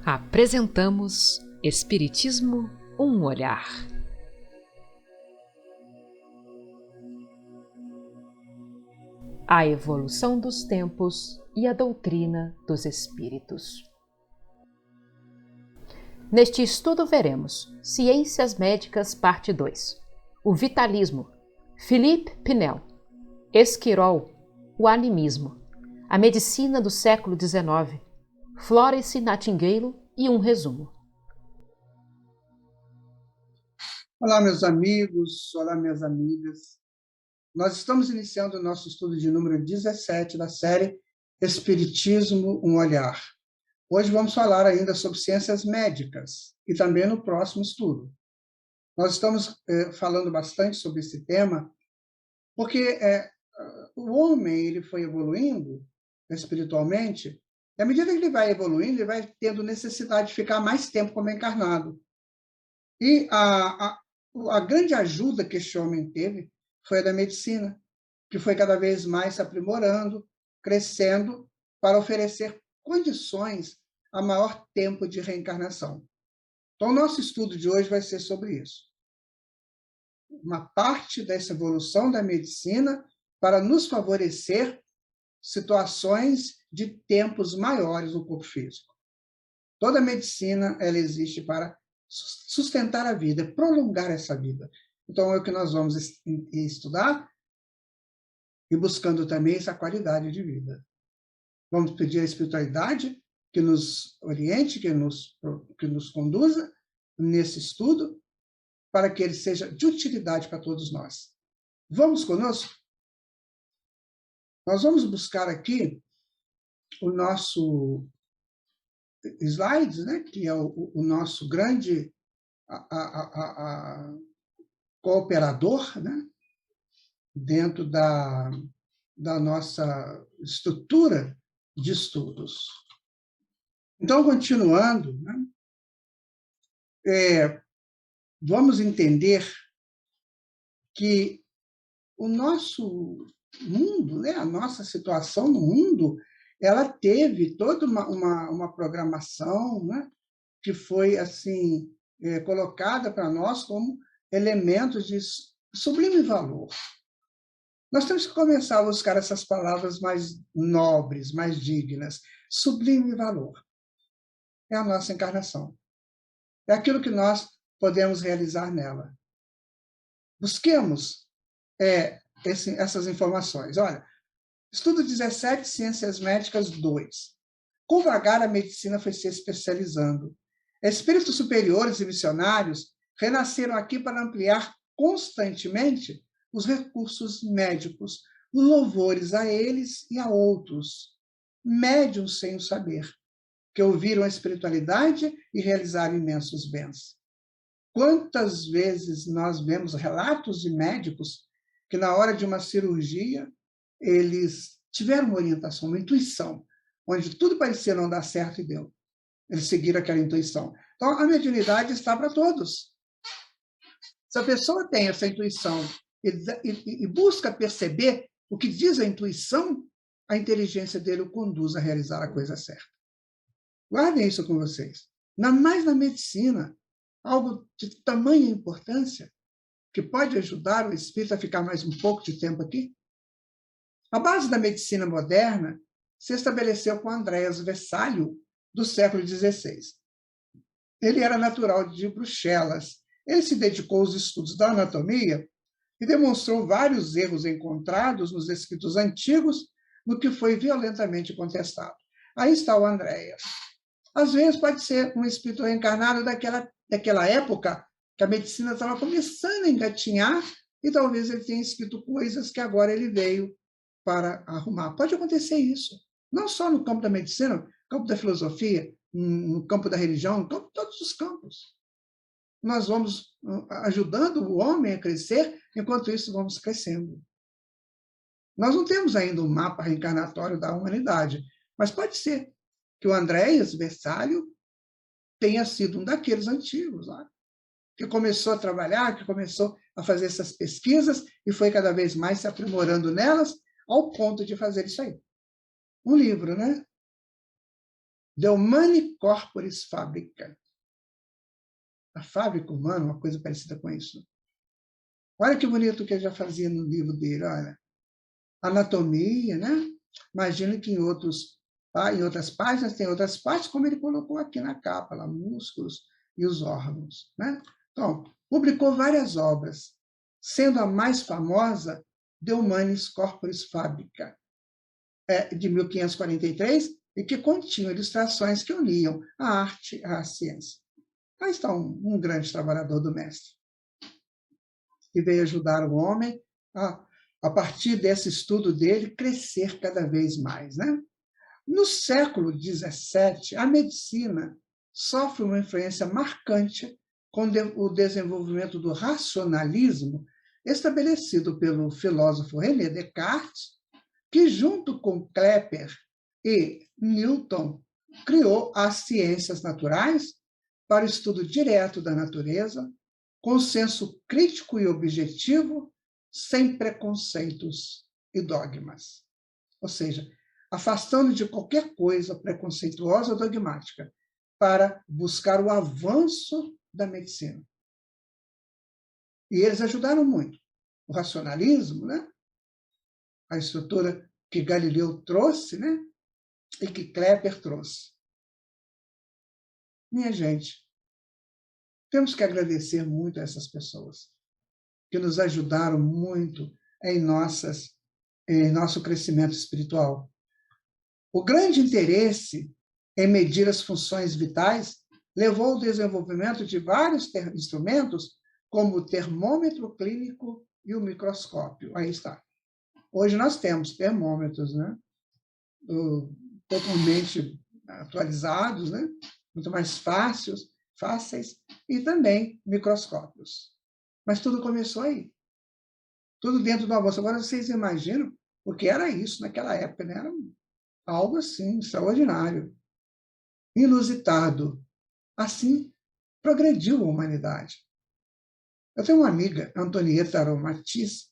Apresentamos Espiritismo, um olhar. A evolução dos tempos e a doutrina dos espíritos. Neste estudo veremos Ciências Médicas, parte 2. O vitalismo, Philippe Pinel. Esquirol, o animismo. A medicina do século XIX, Florence Nightingale e um resumo. Olá, meus amigos, olá, minhas amigas. Nós estamos iniciando o nosso estudo de número 17 da série Espiritismo, um olhar. Hoje vamos falar ainda sobre ciências médicas e também no próximo estudo. Nós estamos falando bastante sobre esse tema porque o homem ele foi evoluindo espiritualmente e à medida que ele vai evoluindo, ele vai tendo necessidade de ficar mais tempo como encarnado. E a grande ajuda que esse homem teve foi a da medicina, que foi cada vez mais se aprimorando, crescendo, para oferecer condições a maior tempo de reencarnação. Então, o nosso estudo de hoje vai ser sobre isso. Uma parte dessa evolução da medicina para nos favorecer situações de tempos maiores no corpo físico. Toda a medicina ela existe para sustentar a vida, prolongar essa vida. Então, é o que nós vamos estudar e buscando também essa qualidade de vida. Vamos pedir à espiritualidade que nos oriente, que nos conduza nesse estudo, para que ele seja de utilidade para todos nós. Vamos conosco? Nós vamos buscar aqui o nosso slides, né, que é o nosso grande cooperador, né, dentro da nossa estrutura de estudos. Então, continuando, né, vamos entender que o nosso mundo, né, a nossa situação no mundo, ela teve toda uma programação, né, que foi assim colocada para nós como elementos de sublime valor. Nós temos que começar a buscar essas palavras mais nobres, mais dignas. Sublime valor. É a nossa encarnação. É aquilo que nós podemos realizar nela. Busquemos essas informações. Olha, estudo 17, Ciências Médicas 2. Com vagar, a medicina foi se especializando. Espíritos superiores e missionários renasceram aqui para ampliar constantemente os recursos médicos, louvores a eles e a outros, médiuns sem o saber, que ouviram a espiritualidade e realizaram imensos bens. Quantas vezes nós vemos relatos de médicos que, na hora de uma cirurgia, eles tiveram uma orientação, uma intuição, onde tudo parecia não dar certo e deu. Eles seguiram aquela intuição. Então, a mediunidade está para todos. Se a pessoa tem essa intuição e busca perceber o que diz a intuição, a inteligência dele o conduz a realizar a coisa certa. Guardem isso com vocês. Mais na medicina, algo de tamanha importância, que pode ajudar o espírito a ficar mais um pouco de tempo aqui. A base da medicina moderna se estabeleceu com Andreas Vesálio, do século XVI. Ele era natural de Bruxelas. Ele se dedicou aos estudos da anatomia e demonstrou vários erros encontrados nos escritos antigos, no que foi violentamente contestado. Aí está o Andreas. Às vezes pode ser um espírito reencarnado daquela época que a medicina estava começando a engatinhar e talvez ele tenha escrito coisas que agora ele veio para arrumar. Pode acontecer isso. Não só no campo da medicina, no campo da filosofia, no campo da religião, no campo de todos os campos. Nós vamos ajudando o homem a crescer, enquanto isso vamos crescendo. Nós não temos ainda um mapa reencarnatório da humanidade, mas pode ser que o Andreas Vesálio tenha sido um daqueles antigos, lá, que começou a trabalhar, que começou a fazer essas pesquisas e foi cada vez mais se aprimorando nelas, ao ponto de fazer isso aí. Um livro, né? de humani corporis fabrica. A fábrica humana, uma coisa parecida com isso. Olha que bonito que ele já fazia no livro dele, olha. Anatomia, né? Imagino que em outras páginas tem outras partes, como ele colocou aqui na capa, lá, músculos e os órgãos, né? Então, publicou várias obras, sendo a mais famosa De Humanis Corporis Fabrica, de 1543, e que continha ilustrações que uniam a arte à ciência. Aí está um grande trabalhador do mestre, que veio ajudar o homem a partir desse estudo dele, crescer cada vez mais, né? No século XVII, a medicina sofre uma influência marcante com o desenvolvimento do racionalismo estabelecido pelo filósofo René Descartes, que, junto com Kepler e Newton, criou as ciências naturais para o estudo direto da natureza, com senso crítico e objetivo, sem preconceitos e dogmas. Ou seja, afastando de qualquer coisa preconceituosa ou dogmática, para buscar o avanço da medicina. E eles ajudaram muito. O racionalismo, né? A estrutura que Galileu trouxe, né? E que Kepler trouxe. Minha gente, temos que agradecer muito a essas pessoas que nos ajudaram muito em nosso crescimento espiritual. O grande interesse em medir as funções vitais levou ao desenvolvimento de vários instrumentos, como o termômetro clínico e o microscópio. Aí está. Hoje nós temos termômetros, né? Totalmente atualizados, né? Muito mais fáceis, e também microscópios. Mas tudo começou aí. Tudo dentro do avanço. Agora vocês imaginam o que era isso naquela época, né? Era algo assim, extraordinário, inusitado. Assim progrediu a humanidade. Eu tenho uma amiga, Antonieta Aromatiz,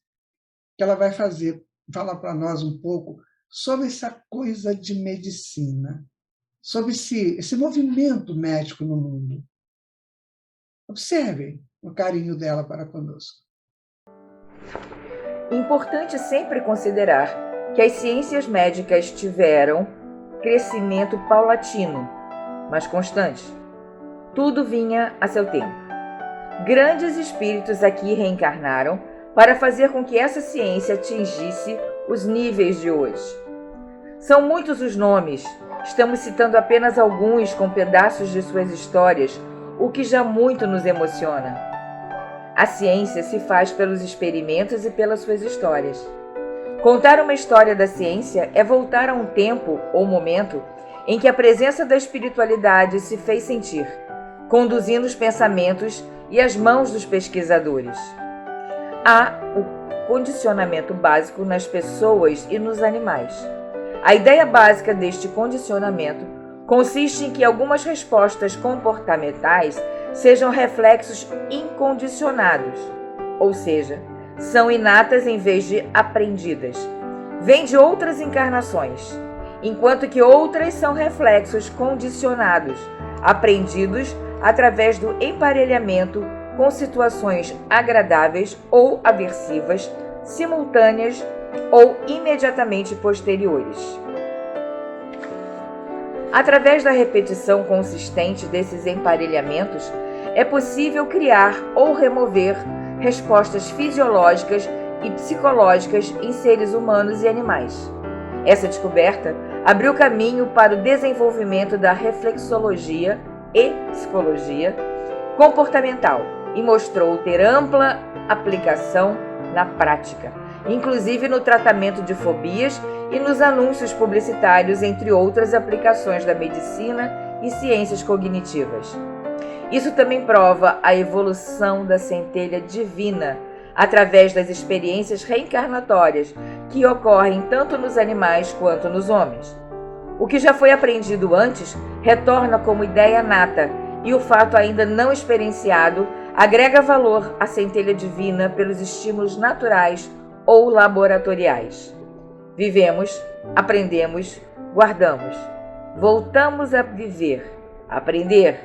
que ela vai falar para nós um pouco sobre essa coisa de medicina, sobre esse movimento médico no mundo. Observem o carinho dela para conosco. Importante sempre considerar que as ciências médicas tiveram crescimento paulatino, mas constante. Tudo vinha a seu tempo. Grandes espíritos aqui reencarnaram para fazer com que essa ciência atingisse os níveis de hoje. São muitos os nomes, estamos citando apenas alguns com pedaços de suas histórias, o que já muito nos emociona. A ciência se faz pelos experimentos e pelas suas histórias. Contar uma história da ciência é voltar a um tempo ou momento em que a presença da espiritualidade se fez sentir, conduzindo os pensamentos e as mãos dos pesquisadores. Há o condicionamento básico nas pessoas e nos animais. A ideia básica deste condicionamento consiste em que algumas respostas comportamentais sejam reflexos incondicionados, ou seja, são inatas em vez de aprendidas. Vêm de outras encarnações, enquanto que outras são reflexos condicionados, aprendidos através do emparelhamento com situações agradáveis ou aversivas, simultâneas ou imediatamente posteriores. Através da repetição consistente desses emparelhamentos, é possível criar ou remover respostas fisiológicas e psicológicas em seres humanos e animais. Essa descoberta abriu caminho para o desenvolvimento da reflexologia e psicologia comportamental e mostrou ter ampla aplicação na prática, inclusive no tratamento de fobias e nos anúncios publicitários, entre outras aplicações da medicina e ciências cognitivas. Isso também prova a evolução da centelha divina através das experiências reencarnatórias que ocorrem tanto nos animais quanto nos homens. O que já foi aprendido antes retorna como ideia nata e o fato ainda não experienciado agrega valor à centelha divina pelos estímulos naturais ou laboratoriais. Vivemos, aprendemos, guardamos. Voltamos a viver, aprender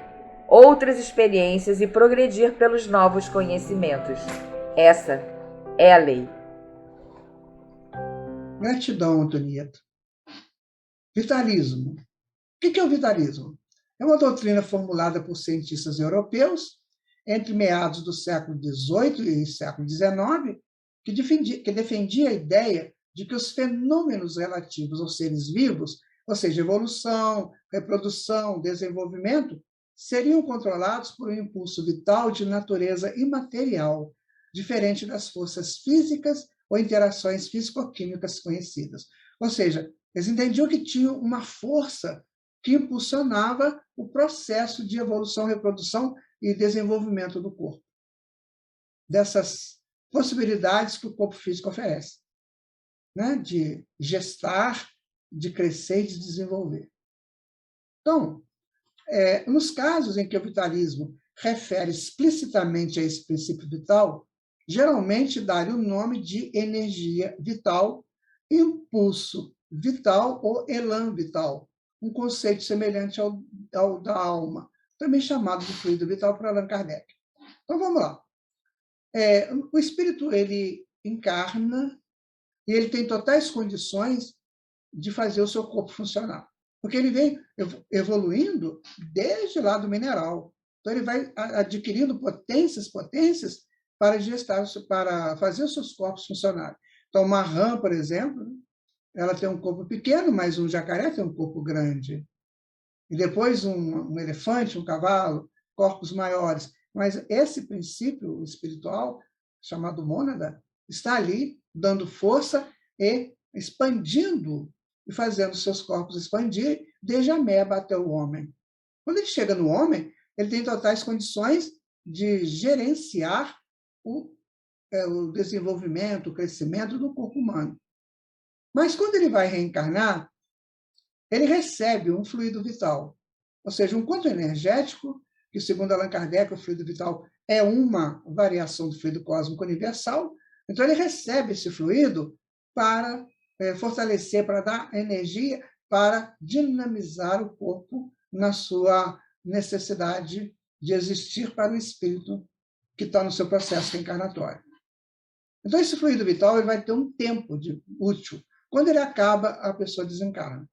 outras experiências e progredir pelos novos conhecimentos. Essa é a lei. Gratidão, Antonieta. Vitalismo. O que é o vitalismo? É uma doutrina formulada por cientistas europeus entre meados do século XVIII e século XIX, que defendia a ideia de que os fenômenos relativos aos seres vivos, ou seja, evolução, reprodução, desenvolvimento, seriam controlados por um impulso vital de natureza imaterial, diferente das forças físicas ou interações físico-químicas conhecidas. Ou seja, eles entendiam que tinham uma força que impulsionava o processo de evolução, reprodução e desenvolvimento do corpo, dessas possibilidades que o corpo físico oferece, né? De gestar, de crescer e de desenvolver. Então, nos casos em que o vitalismo refere explicitamente a esse princípio vital, geralmente dá-lhe o nome de energia vital, impulso vital ou elan vital, um conceito semelhante ao da alma, também chamado de fluido vital por Allan Kardec. Então, vamos lá. O espírito, ele encarna e ele tem totais condições de fazer o seu corpo funcionar, porque ele vem evoluindo desde lá do mineral. Então, ele vai adquirindo potências para gestar, para fazer os seus corpos funcionarem. Então, uma rã, por exemplo, ela tem um corpo pequeno, mas um jacaré tem um corpo grande. E depois um elefante, um cavalo, corpos maiores. Mas esse princípio espiritual, chamado mônada, está ali dando força e expandindo e fazendo seus corpos expandir desde a ameba até o homem. Quando ele chega no homem, ele tem totais condições de gerenciar o desenvolvimento, o crescimento do corpo humano. Mas quando ele vai reencarnar, ele recebe um fluido vital, ou seja, um campo energético, que, segundo Allan Kardec, o fluido vital é uma variação do fluido cósmico universal. Então, ele recebe esse fluido para fortalecer, para dar energia, para dinamizar o corpo na sua necessidade de existir para o espírito que está no seu processo reencarnatório. Então, esse fluido vital ele vai ter um tempo útil. Quando ele acaba, a pessoa desencarna.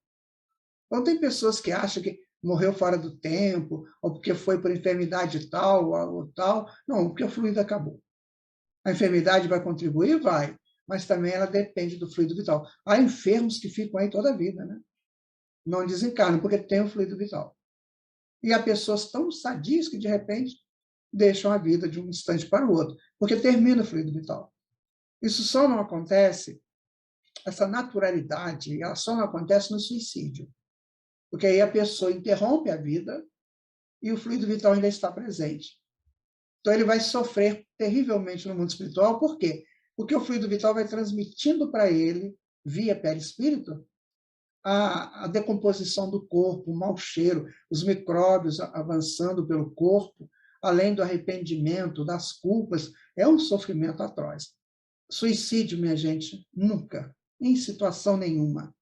Então, tem pessoas que acham que morreu fora do tempo, ou porque foi por enfermidade tal ou tal. Não, porque o fluido acabou. A enfermidade vai contribuir? Vai, mas também ela depende do fluido vital. Há enfermos que ficam aí toda a vida, né? Não desencarnam, porque tem o fluido vital. E há pessoas tão sadias que, de repente, deixam a vida de um instante para o outro, porque termina o fluido vital. Isso só não acontece, essa naturalidade, ela só não acontece no suicídio. Porque aí a pessoa interrompe a vida e o fluido vital ainda está presente. Então, ele vai sofrer terrivelmente no mundo espiritual. Por quê? Porque o fluido vital vai transmitindo para ele, via perispírito, a decomposição do corpo, o mau cheiro, os micróbios avançando pelo corpo, além do arrependimento, das culpas. É um sofrimento atroz. Suicídio, minha gente, nunca, em situação nenhuma.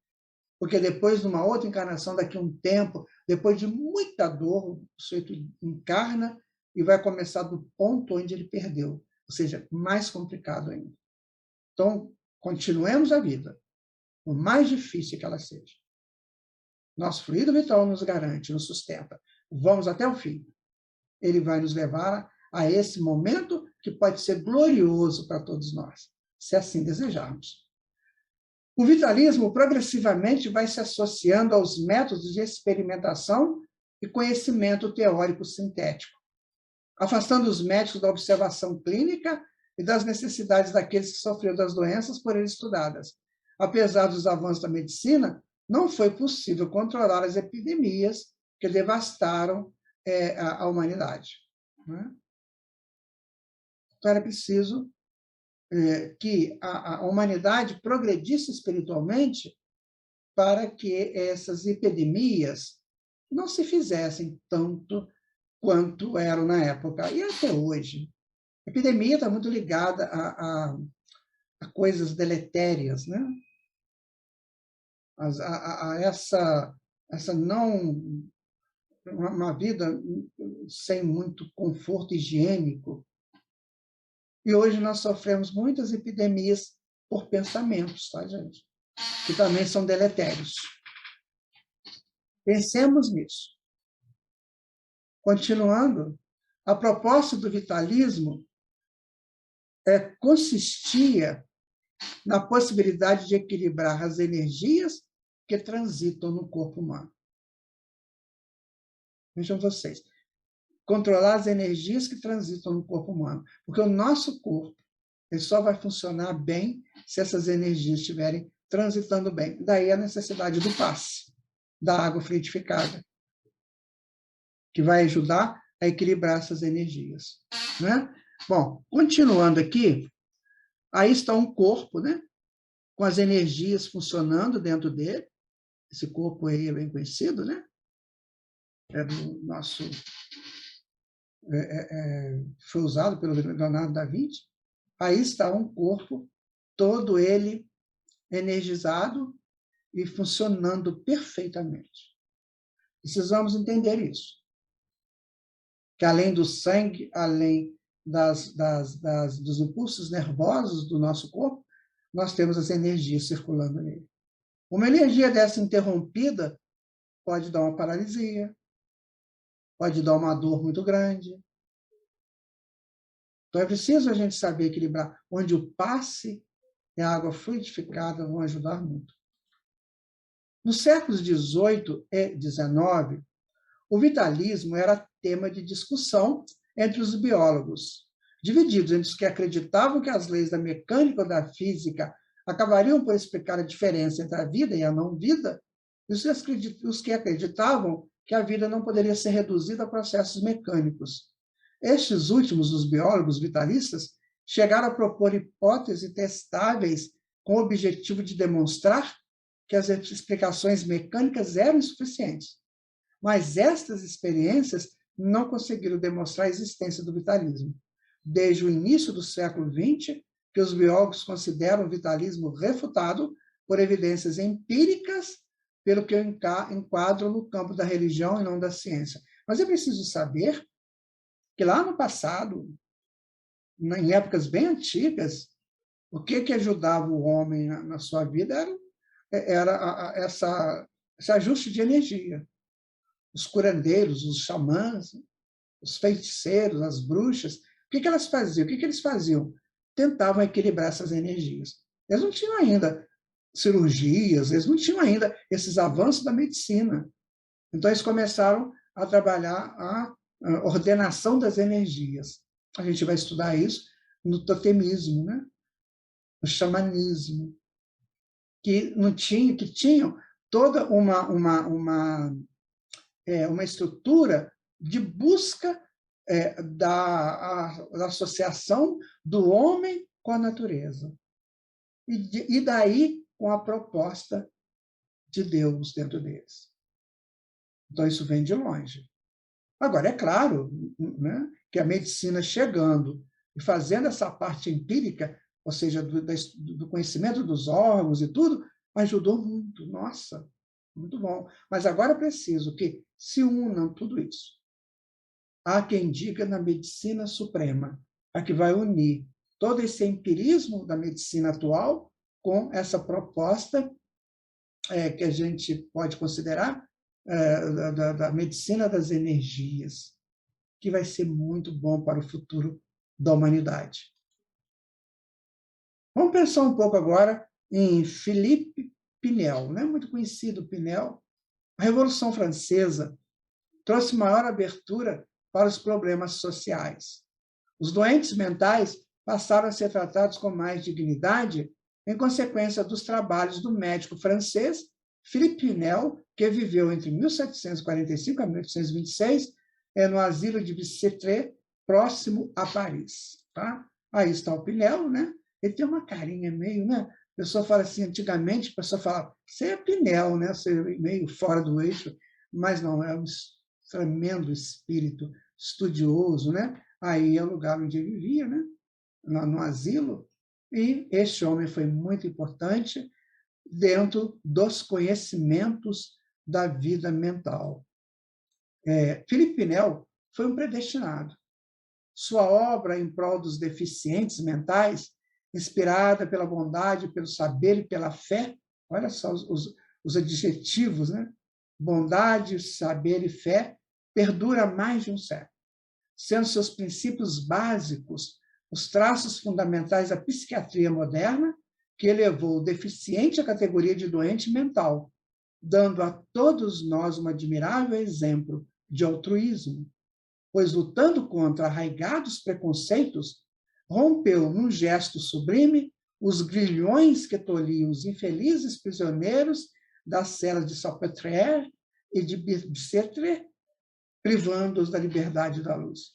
Porque depois de uma outra encarnação, daqui a um tempo, depois de muita dor, o sujeito encarna e vai começar do ponto onde ele perdeu, ou seja, mais complicado ainda. Então, continuemos a vida, por mais difícil que ela seja. Nosso fluido vital nos garante, nos sustenta. Vamos até o fim. Ele vai nos levar a esse momento que pode ser glorioso para todos nós, se assim desejarmos. O vitalismo progressivamente vai se associando aos métodos de experimentação e conhecimento teórico sintético, afastando os médicos da observação clínica e das necessidades daqueles que sofreram das doenças por eles estudadas. Apesar dos avanços da medicina, não foi possível controlar as epidemias que devastaram a humanidade. Né? Então, era preciso que a humanidade progredisse espiritualmente para que essas epidemias não se fizessem tanto quanto eram na época, e até hoje. A epidemia está muito ligada a coisas deletérias, né? a essa essa não uma vida sem muito conforto higiênico. E hoje nós sofremos muitas epidemias por pensamentos, tá, gente? Que também são deletérios. Pensemos nisso. Continuando, a proposta do vitalismo consistia na possibilidade de equilibrar as energias que transitam no corpo humano. Vejam vocês, controlar as energias que transitam no corpo humano, porque o nosso corpo ele só vai funcionar bem se essas energias estiverem transitando bem. Daí a necessidade do passe, da água frutificada, que vai ajudar a equilibrar essas energias, né? Bom, continuando aqui, aí está um corpo, né? Com as energias funcionando dentro dele. Esse corpo aí é bem conhecido, né? É do nosso... foi usado pelo Leonardo da Vinci. Aí está um corpo, todo ele energizado e funcionando perfeitamente. Precisamos entender isso. Que além do sangue, além dos impulsos nervosos do nosso corpo, nós temos as energias circulando nele. Uma energia dessa interrompida pode dar uma paralisia, pode dar uma dor muito grande. Então, é preciso a gente saber equilibrar, onde o passe e a água fluidificada vão ajudar muito. Nos séculos XVIII e XIX, o vitalismo era tema de discussão entre os biólogos, divididos entre os que acreditavam que as leis da mecânica ou da física acabariam por explicar a diferença entre a vida e a não-vida, e os que acreditavam que a vida não poderia ser reduzida a processos mecânicos. Estes últimos, os biólogos vitalistas, chegaram a propor hipóteses testáveis com o objetivo de demonstrar que as explicações mecânicas eram insuficientes. Mas estas experiências não conseguiram demonstrar a existência do vitalismo. Desde o início do século XX, que os biólogos consideram o vitalismo refutado por evidências empíricas, pelo que eu enquadro no campo da religião e não da ciência. Mas é preciso saber que lá no passado, em épocas bem antigas, o que ajudava o homem na sua vida era esse ajuste de energia. Os curandeiros, os xamãs, os feiticeiros, as bruxas, o que elas faziam? O que eles faziam? Tentavam equilibrar essas energias. Eles não tinham ainda cirurgias, eles não tinham ainda esses avanços da medicina. Então, eles começaram a trabalhar a ordenação das energias. A gente vai estudar isso no totemismo, né? No xamanismo, que tinham toda uma estrutura de busca da associação do homem com a natureza. E daí com a proposta de Deus dentro deles. Então, isso vem de longe. Agora, é claro, né, que a medicina chegando e fazendo essa parte empírica, ou seja, do conhecimento dos órgãos e tudo, ajudou muito. Nossa, muito bom. Mas agora é preciso que se unam tudo isso. Há quem diga na medicina suprema, a que vai unir todo esse empirismo da medicina atual com essa proposta que a gente pode considerar da medicina das energias, que vai ser muito bom para o futuro da humanidade. Vamos pensar um pouco agora em Philippe Pinel, né? Muito conhecido Pinel. A Revolução Francesa trouxe maior abertura para os problemas sociais. Os doentes mentais passaram a ser tratados com mais dignidade em consequência dos trabalhos do médico francês Philippe Pinel, que viveu entre 1745 a 1826 no asilo de Bicêtre, próximo a Paris. Tá? Aí está o Pinel, né? Ele tem uma carinha meio, né? A pessoa fala assim, antigamente, a pessoa falava, você é Pinel, né? Você é meio fora do eixo, mas não, é um tremendo espírito estudioso, né? Aí é o lugar onde ele vivia, né? No asilo, e este homem foi muito importante dentro dos conhecimentos da vida mental. Philippe Pinel foi um predestinado. Sua obra em prol dos deficientes mentais, inspirada pela bondade, pelo saber e pela fé, olha só os adjetivos, né? Bondade, saber e fé, perdura há mais de um século, sendo seus princípios básicos os traços fundamentais da psiquiatria moderna, que elevou o deficiente à categoria de doente mental, dando a todos nós um admirável exemplo de altruísmo, pois, lutando contra arraigados preconceitos, rompeu, num gesto sublime, os grilhões que tolhiam os infelizes prisioneiros das celas de Salpêtrière e de Bicêtre, privando-os da liberdade e da luz.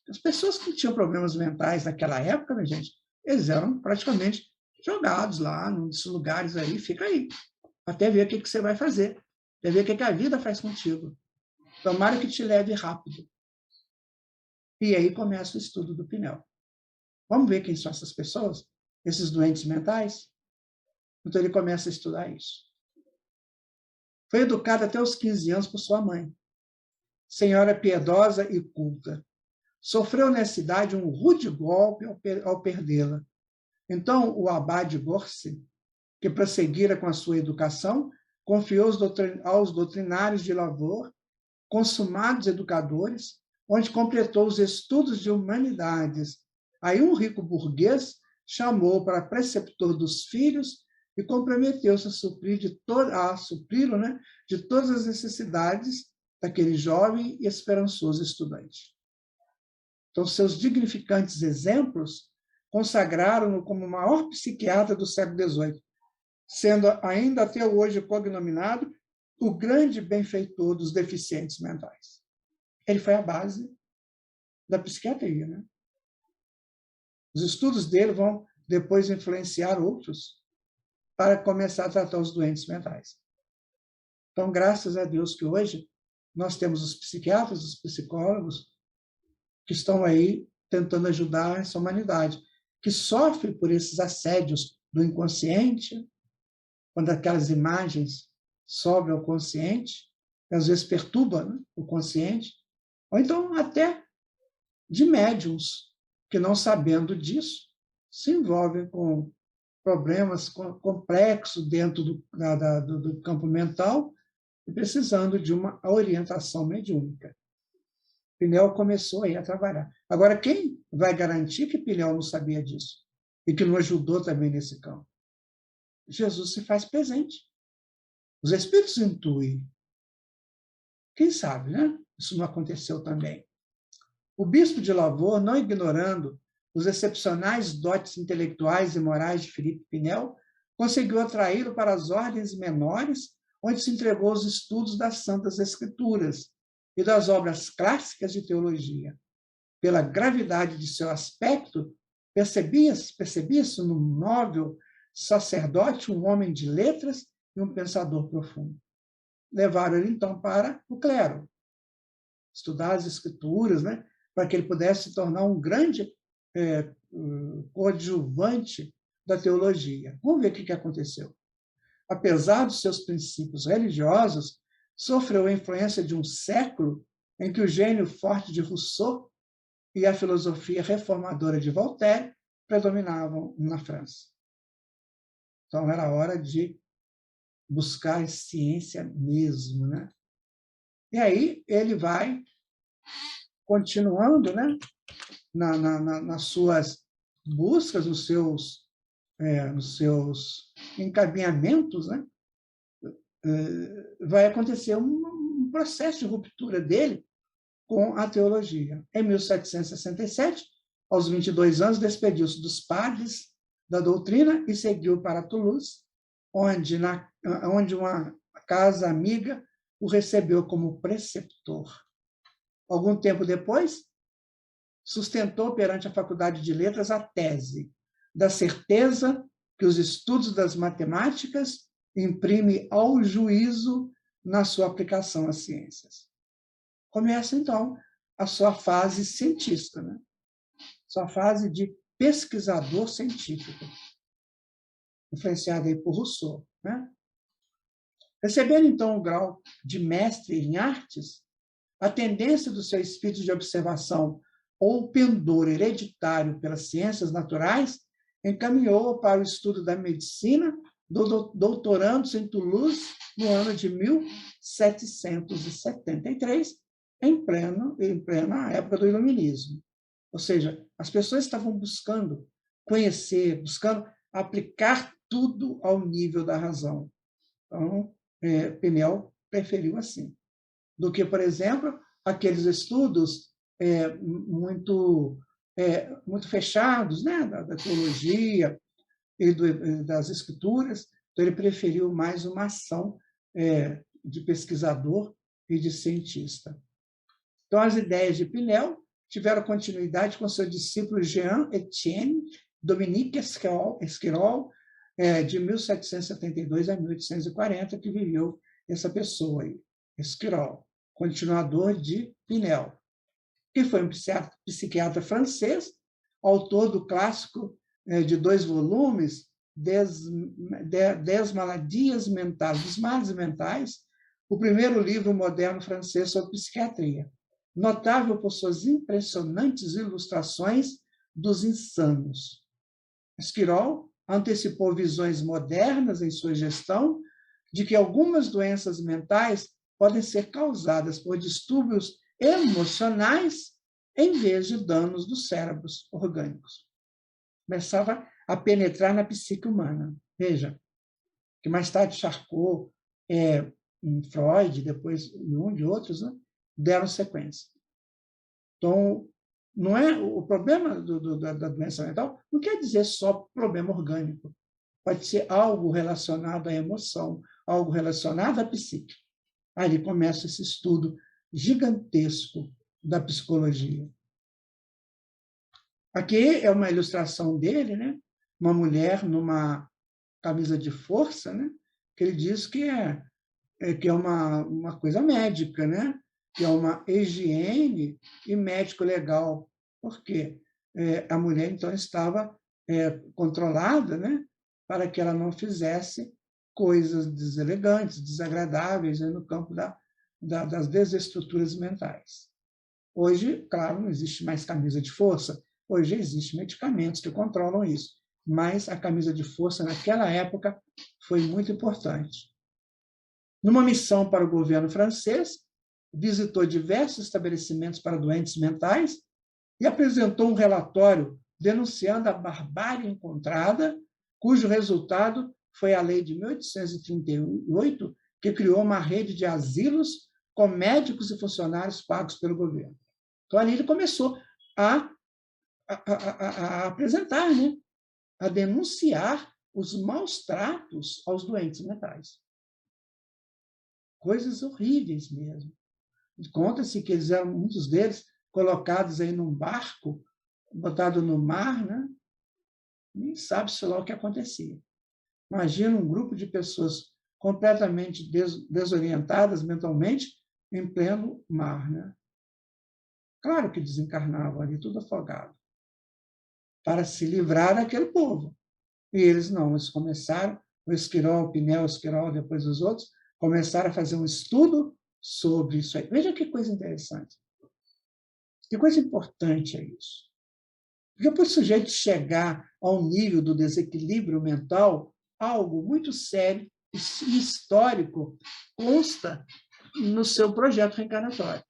As pessoas que tinham problemas mentais naquela época, né, gente, eles eram praticamente jogados lá, nesses lugares aí, fica aí, até ver o que você vai fazer, até ver o que a vida faz contigo. Tomara que te leve rápido. E aí começa o estudo do Pinel. Vamos ver quem são essas pessoas, esses doentes mentais? Então ele começa a estudar isso. Foi educado até os 15 anos por sua mãe, senhora piedosa e culta. Sofreu nessa idade um rude golpe ao perdê-la. Então o abade Gorce, que prosseguira com a sua educação, confiou aos doutrinários de Lavaur, consumados educadores, onde completou os estudos de humanidades. Aí um rico burguês chamou para preceptor dos filhos e comprometeu-se a supri-lo, né, de todas as necessidades daquele jovem e esperançoso estudante. Então, seus dignificantes exemplos consagraram-no como o maior psiquiatra do século XVIII, sendo ainda até hoje cognominado o grande benfeitor dos deficientes mentais. Ele foi a base da psiquiatria, né? Os estudos dele vão depois influenciar outros para começar a tratar os doentes mentais. Então, graças a Deus que hoje nós temos os psiquiatras, os psicólogos, que estão aí tentando ajudar essa humanidade, que sofre por esses assédios do inconsciente, quando aquelas imagens sobem ao consciente, às vezes perturba, né, o consciente, ou então até de médiums que, não sabendo disso, se envolvem com problemas complexos dentro do campo mental e precisando de uma orientação mediúnica. Pinel começou aí a trabalhar. Agora, quem vai garantir que Pinel não sabia disso e que não ajudou também nesse campo? Jesus se faz presente. Os espíritos intuem. Quem sabe, né? Isso não aconteceu também. O bispo de Lavaur, não ignorando os excepcionais dotes intelectuais e morais de Philippe Pinel, conseguiu atraí-lo para as ordens menores, onde se entregou aos estudos das Santas Escrituras e das obras clássicas de teologia. Pela gravidade de seu aspecto, percebia-se no nobre sacerdote um homem de letras e um pensador profundo. Levaram ele, então, para o clero, estudar as escrituras, né, para que ele pudesse se tornar um grande coadjuvante da teologia. Vamos ver o que aconteceu. Apesar dos seus princípios religiosos, sofreu a influência de um século em que o gênio forte de Rousseau e a filosofia reformadora de Voltaire predominavam na França. Então, era hora de buscar ciência mesmo, né? E aí ele vai continuando, né, nas suas buscas, nos seus encaminhamentos, né? Vai acontecer um processo de ruptura dele com a teologia. Em 1767, aos 22 anos, despediu-se dos padres da doutrina e seguiu para Toulouse, onde uma casa amiga o recebeu como preceptor. Algum tempo depois, sustentou perante a Faculdade de Letras a tese da certeza que os estudos das matemáticas imprimem ao juízo na sua aplicação às ciências. Começa, então, a sua fase cientista, né? Sua fase de pesquisador científico, influenciado aí por Rousseau, né? Recebendo, então, o grau de mestre em artes, a tendência do seu espírito de observação ou pendor hereditário pelas ciências naturais encaminhou para o estudo da medicina, doutorando-se em Toulouse no ano de 1773, em plena época do Iluminismo. Ou seja, as pessoas estavam buscando conhecer, buscando aplicar tudo ao nível da razão. Então, Pinel preferiu assim, do que, por exemplo, aqueles estudos muito fechados, né, da teologia e das escrituras. Então, ele preferiu mais uma ação de pesquisador e de cientista. Então, as ideias de Pinel tiveram continuidade com seu discípulo Jean-Étienne Dominique Esquirol, de 1772 a 1840, que viveu essa pessoa aí, Esquirol, continuador de Pinel, que foi um psiquiatra francês, autor do clássico de 2 volumes, Des maladies mentais, dos males mentais, o primeiro livro moderno francês sobre psiquiatria, notável por suas impressionantes ilustrações dos insanos. Esquirol antecipou visões modernas em sua gestão de que algumas doenças mentais podem ser causadas por distúrbios emocionais em vez de danos dos cérebros orgânicos. Começava a penetrar na psique humana. Veja, que mais tarde Charcot, Freud, depois Jung e outros, né, deram sequência. Então, não é o problema da doença mental, não quer dizer só problema orgânico. Pode ser algo relacionado à emoção, algo relacionado à psique. Aí começa esse estudo gigantesco da psicologia. Aqui é uma ilustração dele, né? Uma mulher numa camisa de força, né? Que ele diz que é uma coisa médica, né? Que é uma higiene e médico legal. Por quê? A mulher, então, estava controlada, né? Para que ela não fizesse coisas deselegantes, desagradáveis, né? No campo das desestruturas mentais. Hoje, claro, não existe mais camisa de força. Hoje existem medicamentos que controlam isso. Mas a camisa de força, naquela época, foi muito importante. Numa missão para o governo francês, visitou diversos estabelecimentos para doentes mentais e apresentou um relatório denunciando a barbárie encontrada, cujo resultado foi a lei de 1838, que criou uma rede de asilos com médicos e funcionários pagos pelo governo. Então, ali ele começou a apresentar, né? A denunciar os maus tratos aos doentes mentais. Coisas horríveis mesmo. Conta-se que eles eram, muitos deles, colocados aí num barco, botados no mar, né? Nem sabe-se lá o que acontecia. Imagina um grupo de pessoas completamente desorientadas mentalmente em pleno mar, né? Claro que desencarnavam ali, tudo afogado, para se livrar daquele povo. E eles não, eles começaram, o Esquirol, o Pinel, o Esquirol, depois os outros, começaram a fazer um estudo sobre isso aí. Veja que coisa interessante. Que coisa importante é isso. Porque para o sujeito chegar ao nível do desequilíbrio mental, algo muito sério e histórico consta no seu projeto reencarnatório.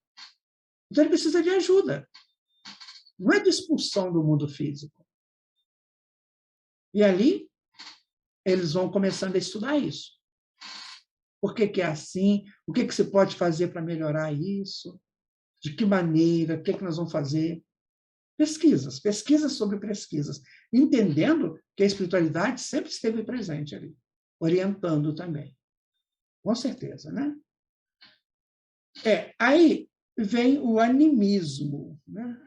Então, ele precisa de ajuda. Não é de expulsão do mundo físico. E ali, eles vão começando a estudar isso. Por que é assim? O que se pode fazer para melhorar isso? De que maneira? O que nós vamos fazer? Pesquisas sobre pesquisas, entendendo que a espiritualidade sempre esteve presente ali, orientando também. Com certeza, né? Aí vem o animismo, né?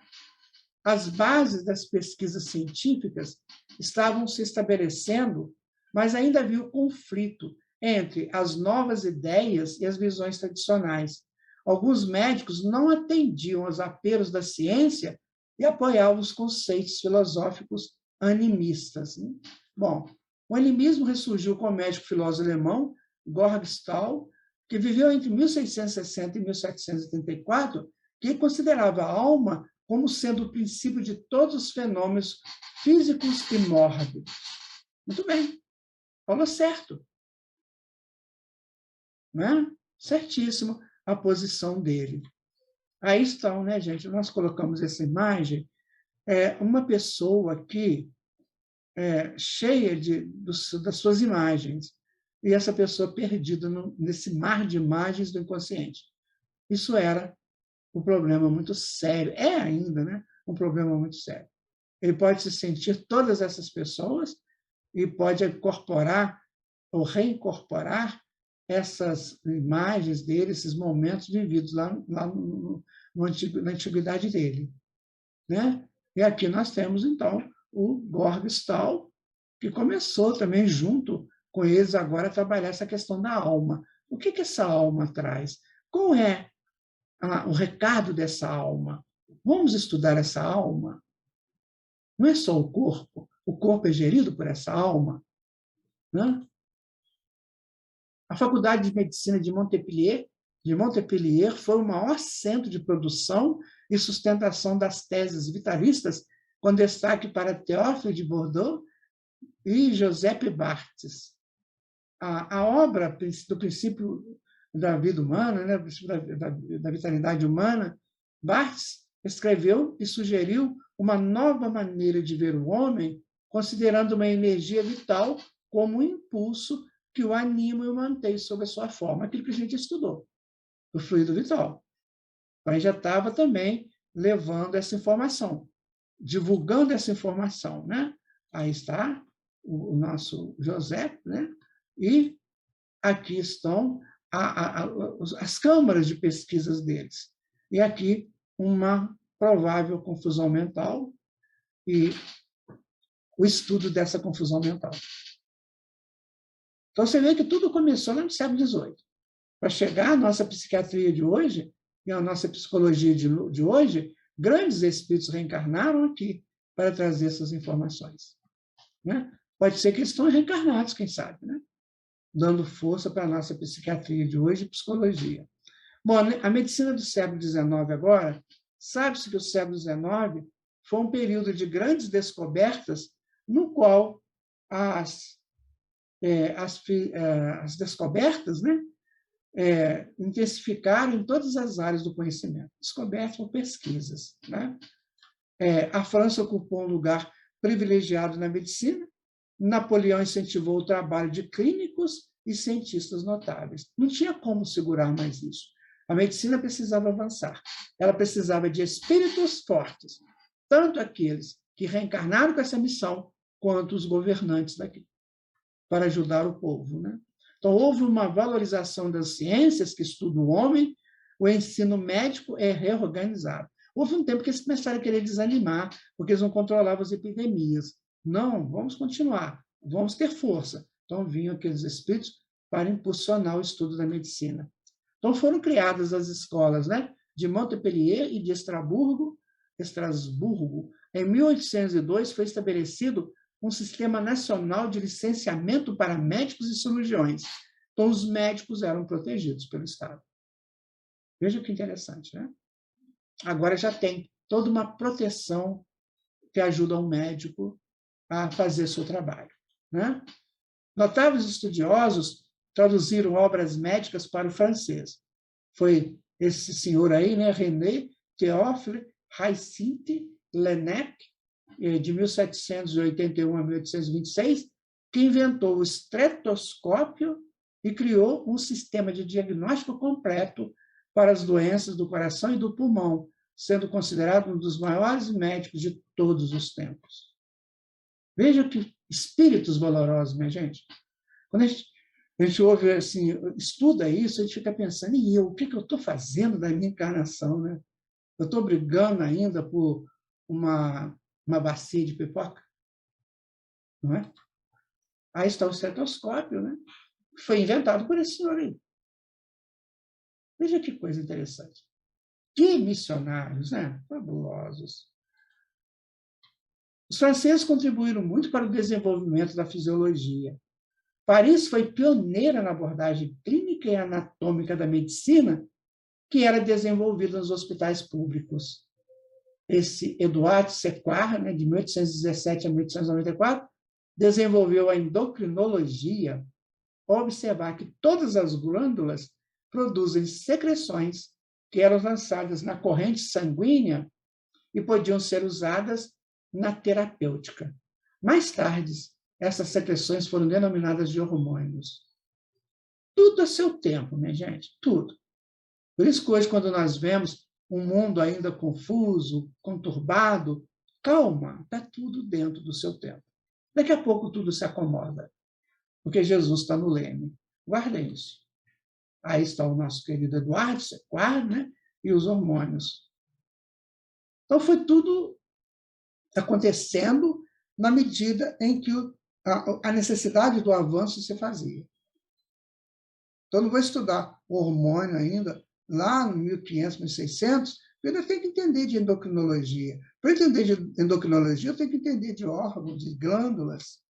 As bases das pesquisas científicas estavam se estabelecendo, mas ainda havia o conflito entre as novas ideias e as visões tradicionais. Alguns médicos não atendiam aos apelos da ciência e apoiavam os conceitos filosóficos animistas. Bom, o animismo ressurgiu com o médico filósofo alemão Gorgestal, que viveu entre 1660 e 1734, que considerava a alma como sendo o princípio de todos os fenômenos físicos e mórbidos. Muito bem, falou certo. Né? Certíssimo a posição dele. Aí estão, né, gente? Nós colocamos essa imagem, uma pessoa aqui cheia das suas imagens, e essa pessoa perdida nesse mar de imagens do inconsciente. Isso era um problema muito sério, é ainda, né, um problema muito sério. Ele pode se sentir todas essas pessoas e pode incorporar ou reincorporar essas imagens dele, esses momentos vividos lá na antiguidade dele. Né? E aqui nós temos, então, o Gorgestal, que começou também, junto com eles, agora a trabalhar essa questão da alma. O que essa alma traz? Qual é o recado dessa alma? Vamos estudar essa alma? Não é só o corpo é gerido por essa alma. Né? A Faculdade de Medicina de Montpellier foi o maior centro de produção e sustentação das teses vitalistas, com destaque para Théophile de Bordeaux e Joseph Barthes. A obra do princípio da vida humana, né, da vitalidade humana, Barthes escreveu e sugeriu uma nova maneira de ver o homem, considerando uma energia vital como um impulso que o anima e o mantém sob a sua forma, aquilo que a gente estudou, do fluido vital. Então, aí já estava também levando essa informação, divulgando essa informação. Né? Aí está o nosso José, né? E aqui estão as câmaras de pesquisas deles. E aqui uma provável confusão mental e o estudo dessa confusão mental. Então, você vê que tudo começou no século XVIII. Para chegar à nossa psiquiatria de hoje e à nossa psicologia de hoje, grandes espíritos reencarnaram aqui para trazer essas informações. Né? Pode ser que eles estão reencarnados, quem sabe, né? Dando força para a nossa psiquiatria de hoje e psicologia. Bom, a medicina do século XIX agora, sabe-se que o século XIX foi um período de grandes descobertas no qual as descobertas, né, intensificaram em todas as áreas do conhecimento. Descobertas ou pesquisas. Né? A França ocupou um lugar privilegiado na medicina. Napoleão incentivou o trabalho de clínicos e cientistas notáveis. Não tinha como segurar mais isso. A medicina precisava avançar. Ela precisava de espíritos fortes, tanto aqueles que reencarnaram com essa missão, quanto os governantes daqui, para ajudar o povo. Né? Então, houve uma valorização das ciências que estudam o homem, o ensino médico é reorganizado. Houve um tempo que eles começaram a querer desanimar, porque eles não controlavam as epidemias. Não, vamos continuar, vamos ter força. Então, vinham aqueles espíritos para impulsionar o estudo da medicina. Então, foram criadas as escolas, né, de Montpellier e de Estrasburgo. Em 1802, foi estabelecido um sistema nacional de licenciamento para médicos e cirurgiões. Então, os médicos eram protegidos pelo Estado. Veja que interessante, né? Agora já tem toda uma proteção que ajuda o médico a fazer seu trabalho. Né? Notáveis estudiosos traduziram obras médicas para o francês. Foi esse senhor aí, né, René Théophile Hyacinthe Laennec, de 1781 a 1826, que inventou o estetoscópio e criou um sistema de diagnóstico completo para as doenças do coração e do pulmão, sendo considerado um dos maiores médicos de todos os tempos. Veja que espíritos valorosos, minha gente. Quando a gente ouve assim, estuda isso, a gente fica pensando, e eu, o que eu estou fazendo da minha encarnação? Né? Eu estou brigando ainda por uma bacia de pipoca? Não é? Aí está o estetoscópio, né? Que foi inventado por esse senhor aí. Veja que coisa interessante. Que missionários, né? Fabulosos. Os franceses contribuíram muito para o desenvolvimento da fisiologia. Paris foi pioneira na abordagem clínica e anatômica da medicina, que era desenvolvida nos hospitais públicos. Esse Eduard Sequard, de 1817 a 1894, desenvolveu a endocrinologia, ao observar que todas as glândulas produzem secreções que eram lançadas na corrente sanguínea e podiam ser usadas na terapêutica. Mais tarde, essas secreções foram denominadas de hormônios. Tudo a seu tempo, minha gente, tudo. Por isso que hoje, quando nós vemos um mundo ainda confuso, conturbado, calma, está tudo dentro do seu tempo. Daqui a pouco tudo se acomoda, porque Jesus está no leme. Guardem isso. Aí está o nosso querido Eduardo Sequard, e os hormônios. Então, foi tudo acontecendo na medida em que a necessidade do avanço se fazia. Então, não vou estudar o hormônio ainda, lá no 1500, 1600, eu ainda tenho que entender de endocrinologia. Para entender de endocrinologia, eu tenho que entender de órgãos, de glândulas.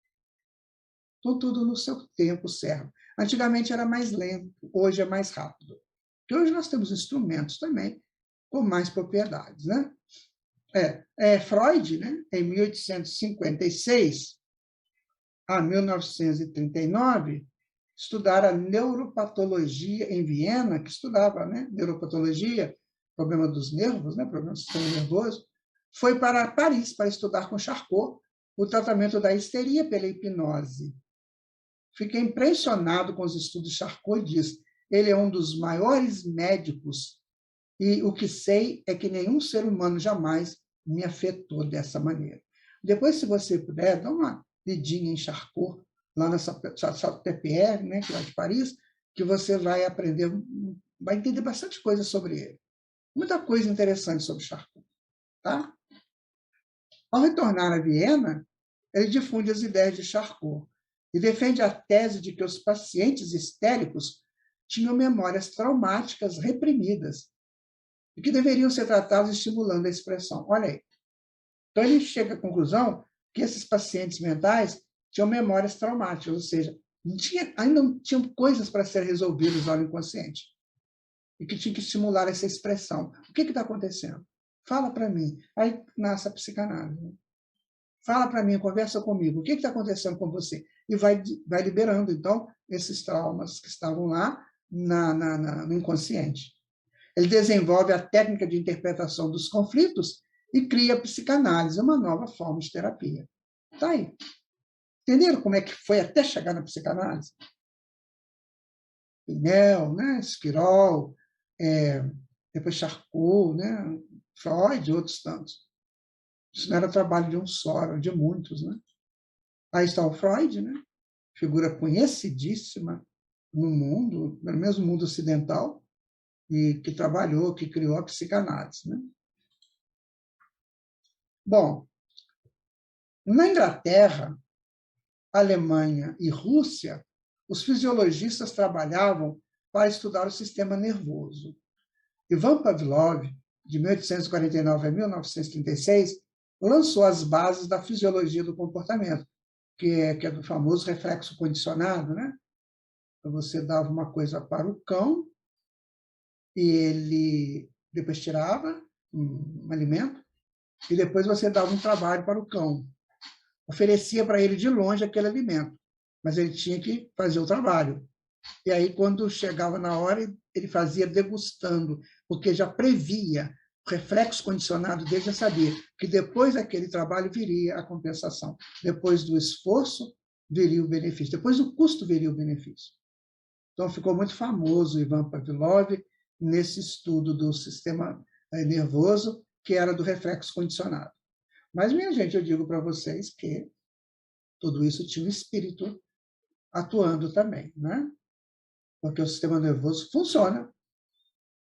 Então, tudo no seu tempo certo. Antigamente era mais lento, hoje é mais rápido. Porque hoje nós temos instrumentos também com mais propriedades. Freud, em 1856 a 1939, estudara neuropatologia em Viena, que estudava neuropatologia, problema dos nervos, problema do sistema nervoso, foi para Paris para estudar com Charcot o tratamento da histeria pela hipnose. Fiquei impressionado com os estudos de Charcot, diz, ele é um dos maiores médicos e o que sei é que nenhum ser humano jamais me afetou dessa maneira. Depois, se você puder, dá uma lidinha em Charcot, lá nessa PPR, que é lá de Paris, que você vai aprender, vai entender bastante coisa sobre ele. Muita coisa interessante sobre Charcot. Tá? Ao retornar a Viena, ele difunde as ideias de Charcot e defende a tese de que os pacientes histéricos tinham memórias traumáticas reprimidas e que deveriam ser tratados estimulando a expressão. Olha aí. Então, ele chega à conclusão que esses pacientes mentais tinham memórias traumáticas, ou seja, ainda não tinham coisas para ser resolvidas lá no inconsciente e que tinha que estimular essa expressão. O que está acontecendo? Fala para mim. Aí nasce a psicanálise. Fala para mim, conversa comigo. O que está acontecendo com você? E vai liberando, então, esses traumas que estavam lá no inconsciente. Ele desenvolve a técnica de interpretação dos conflitos e cria a psicanálise, uma nova forma de terapia. Está aí. Entenderam como é que foi até chegar na psicanálise? Pinel, Esquirol, depois Charcot, Freud e outros tantos. Isso não era trabalho de um só, era de muitos. Aí está o Freud, figura conhecidíssima no mundo, pelo menos no mundo ocidental, e que trabalhou, que criou a psicanálise. Bom, na Inglaterra, Alemanha e Rússia, os fisiologistas trabalhavam para estudar o sistema nervoso. Ivan Pavlov, de 1849 a 1936, lançou as bases da fisiologia do comportamento, que é do famoso reflexo condicionado. Então, você dava uma coisa para o cão e ele depois tirava um alimento e depois você dava um trabalho para o cão. Oferecia para ele de longe aquele alimento, mas ele tinha que fazer o trabalho. E aí, quando chegava na hora, ele fazia degustando, porque já previa, o reflexo condicionado dele já sabia que depois daquele trabalho viria a compensação. Depois do esforço, viria o benefício. Depois do custo, viria o benefício. Então, ficou muito famoso o Ivan Pavlov nesse estudo do sistema nervoso, que era do reflexo condicionado. Mas, minha gente, eu digo para vocês que tudo isso tinha um espírito atuando também, Porque o sistema nervoso funciona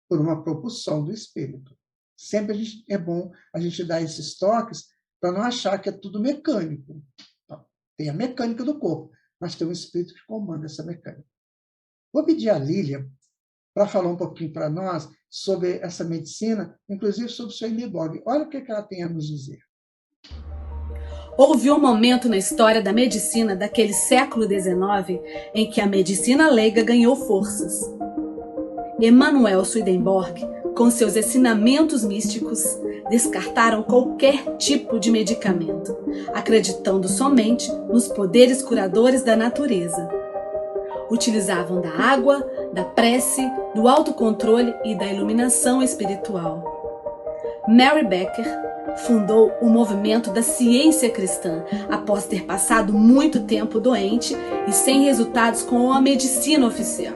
por uma propulsão do espírito. Sempre é bom a gente dar esses toques para não achar que é tudo mecânico. Tem a mecânica do corpo, mas tem um espírito que comanda essa mecânica. Vou pedir a Lília para falar um pouquinho para nós sobre essa medicina, inclusive sobre o Sr. Imbog. Olha o que ela tem a nos dizer. Houve um momento na história da medicina daquele século XIX em que a medicina leiga ganhou forças. Emanuel Swedenborg, com seus ensinamentos místicos, descartaram qualquer tipo de medicamento, acreditando somente nos poderes curadores da natureza. Utilizavam da água, da prece, do autocontrole e da iluminação espiritual. Mary Becker fundou o movimento da ciência cristã após ter passado muito tempo doente e sem resultados com a medicina oficial.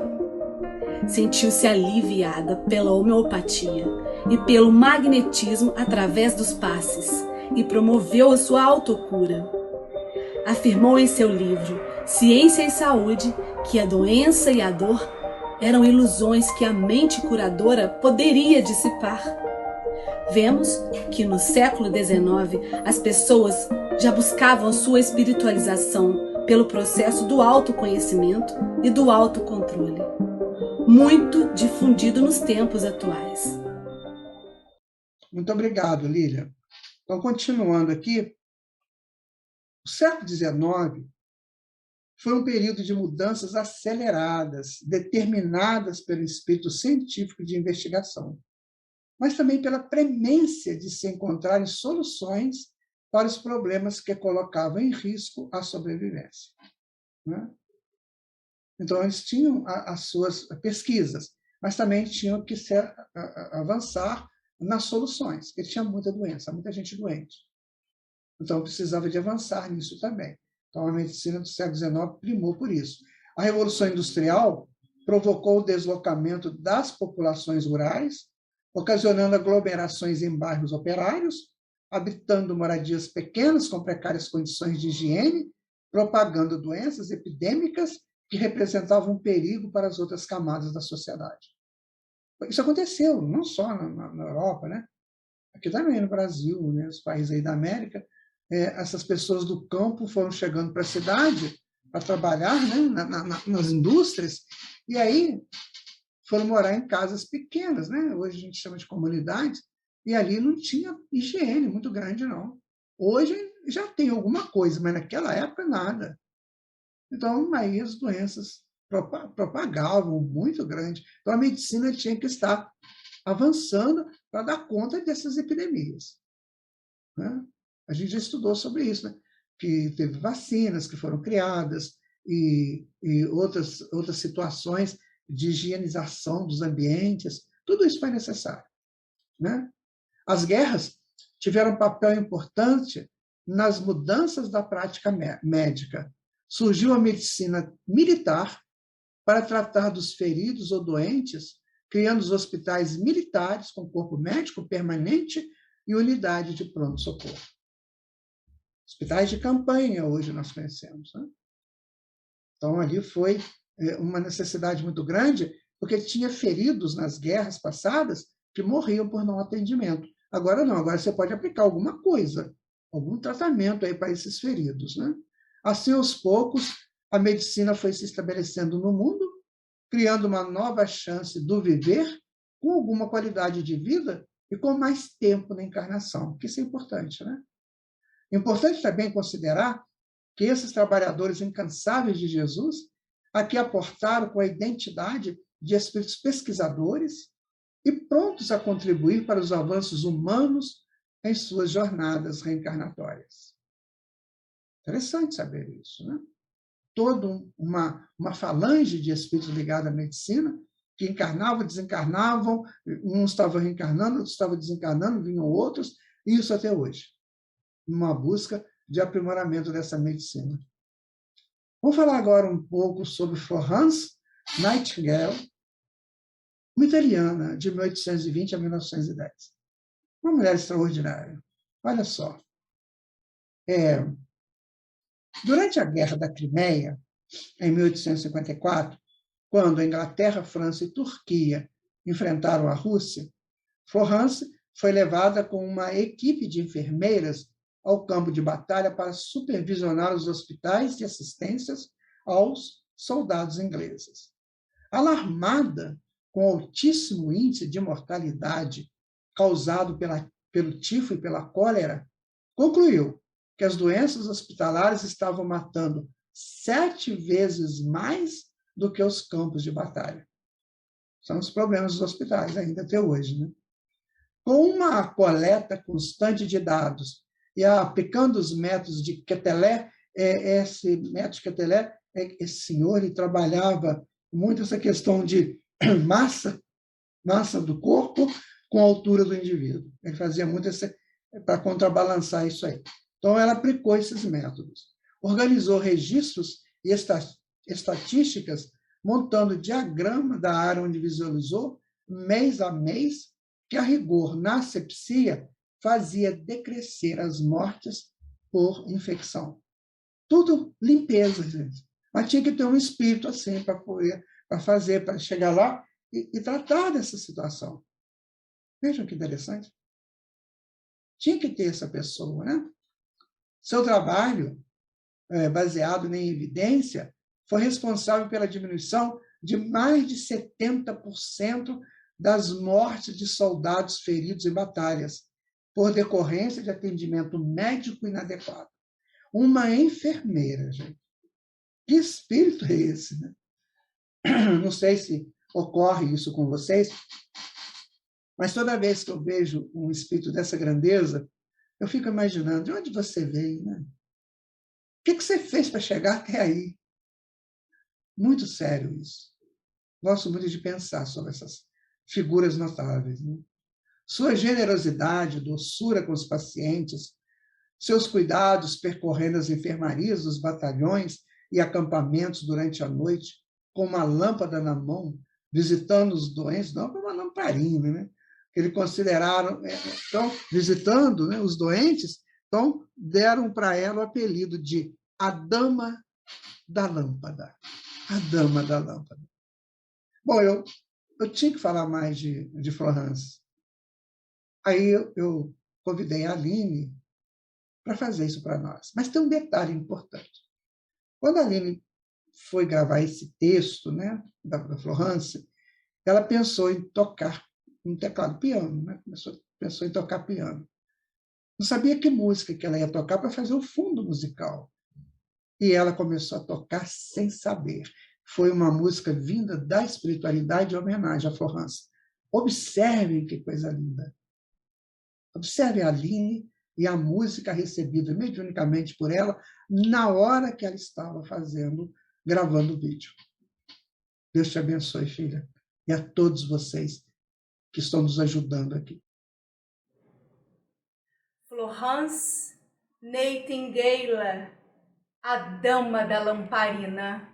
Sentiu-se aliviada pela homeopatia e pelo magnetismo através dos passes e promoveu a sua autocura. Afirmou em seu livro Ciência e Saúde que a doença e a dor eram ilusões que a mente curadora poderia dissipar. Vemos que no século XIX as pessoas já buscavam sua espiritualização pelo processo do autoconhecimento e do autocontrole, muito difundido nos tempos atuais. Muito obrigado, Lília. Então, continuando aqui, o século XIX foi um período de mudanças aceleradas, determinadas pelo espírito científico de investigação, mas também pela premência de se encontrarem soluções para os problemas que colocavam em risco a sobrevivência. Né? Então, eles tinham as suas pesquisas, mas também tinham que avançar nas soluções, porque tinha muita doença, muita gente doente. Então, precisava de avançar nisso também. Então, a medicina do século XIX primou por isso. A Revolução Industrial provocou o deslocamento das populações rurais, ocasionando aglomerações em bairros operários, habitando moradias pequenas com precárias condições de higiene, propagando doenças epidêmicas que representavam um perigo para as outras camadas da sociedade. Isso aconteceu não só na Europa, né? Aqui também no Brasil, né? Os países aí da América, essas pessoas do campo foram chegando para a cidade para trabalhar, né? nas indústrias, e aí foram morar em casas pequenas, né? Hoje a gente chama de comunidades, e ali não tinha higiene muito grande, não. Hoje já tem alguma coisa, mas naquela época nada. Então, aí as doenças propagavam muito grande. Então, a medicina tinha que estar avançando para dar conta dessas epidemias. Né? A gente já estudou sobre isso, né? Que teve vacinas que foram criadas e outras situações de higienização dos ambientes, tudo isso foi necessário. Né? As guerras tiveram um papel importante nas mudanças da prática médica. Surgiu a medicina militar para tratar dos feridos ou doentes, criando os hospitais militares com corpo médico permanente e unidade de pronto-socorro. Hospitais de campanha, hoje nós conhecemos. Né? Então, ali foi uma necessidade muito grande, porque tinha feridos nas guerras passadas que morriam por não atendimento. Agora não, agora você pode aplicar alguma coisa, algum tratamento aí para esses feridos. Né? Assim, aos poucos, a medicina foi se estabelecendo no mundo, criando uma nova chance do viver com alguma qualidade de vida e com mais tempo na encarnação, que isso é importante. Né? Importante também considerar que esses trabalhadores incansáveis de Jesus aqui aportaram com a identidade de espíritos pesquisadores e prontos a contribuir para os avanços humanos em suas jornadas reencarnatórias. Interessante saber isso, né? Toda uma falange de espíritos ligados à medicina, que encarnavam, desencarnavam, uns estavam reencarnando, outros estavam desencarnando, vinham outros, e isso até hoje. Uma busca de aprimoramento dessa medicina. Vamos falar agora um pouco sobre Florence Nightingale, uma italiana de 1820 a 1910. Uma mulher extraordinária. Olha só. Durante a Guerra da Crimeia, em 1854, quando a Inglaterra, França e Turquia enfrentaram a Rússia, Florence foi levada com uma equipe de enfermeiras ao campo de batalha para supervisionar os hospitais de assistências aos soldados ingleses. Alarmada com o altíssimo índice de mortalidade causado pelo tifo e pela cólera, concluiu que as doenças hospitalares estavam matando 7 vezes mais do que os campos de batalha. São os problemas dos hospitais ainda até hoje, né? Com uma coleta constante de dados e aplicando os métodos de Quetelet, esse método de Quetelet, esse senhor, ele trabalhava muito essa questão de massa do corpo com a altura do indivíduo. Ele fazia muito para contrabalançar isso aí. Então, ela aplicou esses métodos. Organizou registros e estatísticas, montando diagrama da área onde visualizou, mês a mês, que, a rigor, na asepsia, fazia decrescer as mortes por infecção. Tudo limpeza, gente. Mas tinha que ter um espírito assim para fazer, para chegar lá e tratar dessa situação. Vejam que interessante. Tinha que ter essa pessoa, né? Seu trabalho, baseado em evidência, foi responsável pela diminuição de mais de 70% das mortes de soldados feridos em batalhas, por decorrência de atendimento médico inadequado. Uma enfermeira, gente. Que espírito é esse, né? Não sei se ocorre isso com vocês, mas toda vez que eu vejo um espírito dessa grandeza, eu fico imaginando, de onde você veio, né? O que você fez para chegar até aí? Muito sério isso. Gosto muito de pensar sobre essas figuras notáveis, né? Sua generosidade, doçura com os pacientes, seus cuidados percorrendo as enfermarias dos batalhões e acampamentos durante a noite, com uma lâmpada na mão, visitando os doentes, não com uma lamparina, né? Ele consideraram, então, visitando, né, os doentes, então deram para ela o apelido de a Dama da Lâmpada. A Dama da Lâmpada. Bom, eu tinha que falar mais de Florence. Aí eu convidei a Aline para fazer isso para nós. Mas tem um detalhe importante. Quando a Aline foi gravar esse texto, né, da Florence, ela pensou em tocar um teclado piano, né? Pensou em tocar piano. Não sabia que música que ela ia tocar para fazer o fundo musical. E ela começou a tocar sem saber. Foi uma música vinda da espiritualidade em homenagem à Florence. Observem que coisa linda. Observe a Aline e a música recebida mediunicamente por ela na hora que ela estava gravando o vídeo. Deus te abençoe, filha, e a todos vocês que estão nos ajudando aqui. Florence Nightingale, a Dama da Lamparina.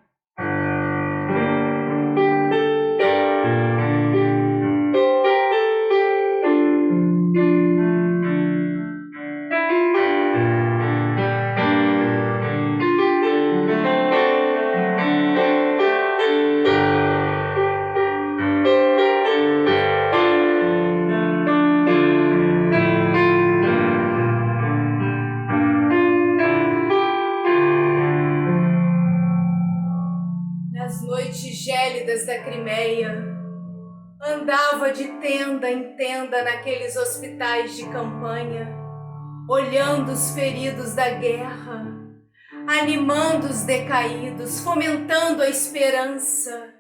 Da Crimeia, andava de tenda em tenda naqueles hospitais de campanha, olhando os feridos da guerra, animando os decaídos, fomentando a esperança.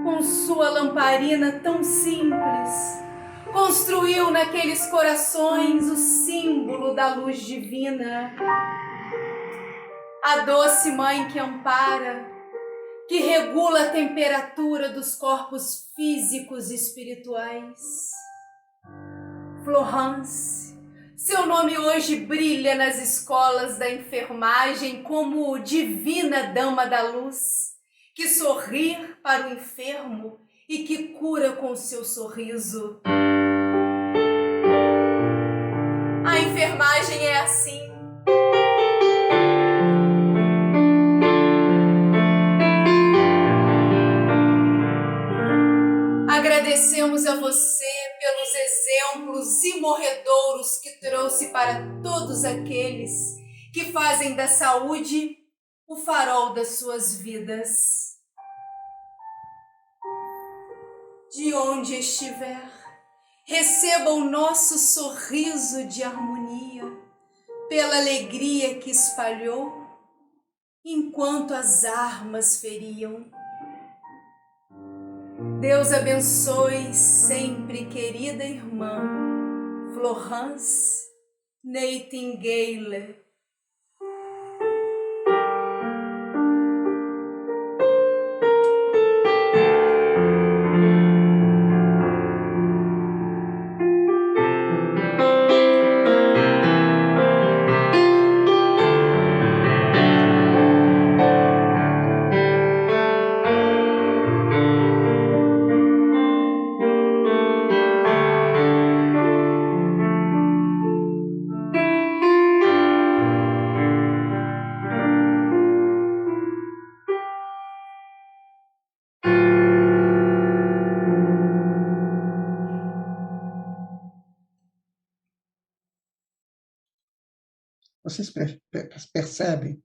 Com sua lamparina tão simples, construiu naqueles corações o símbolo da luz divina. A doce mãe que ampara, que regula a temperatura dos corpos físicos e espirituais. Florence, seu nome hoje brilha nas escolas da enfermagem como divina dama da luz, que sorri para o enfermo e que cura com seu sorriso. A enfermagem é assim. Agradecemos a você pelos exemplos imorredouros que trouxe para todos aqueles que fazem da saúde o farol das suas vidas. de onde estiver, receba o nosso sorriso de harmonia, pela alegria que espalhou, enquanto as armas feriam. Deus abençoe sempre, querida irmã Florence Nightingale. Vocês percebem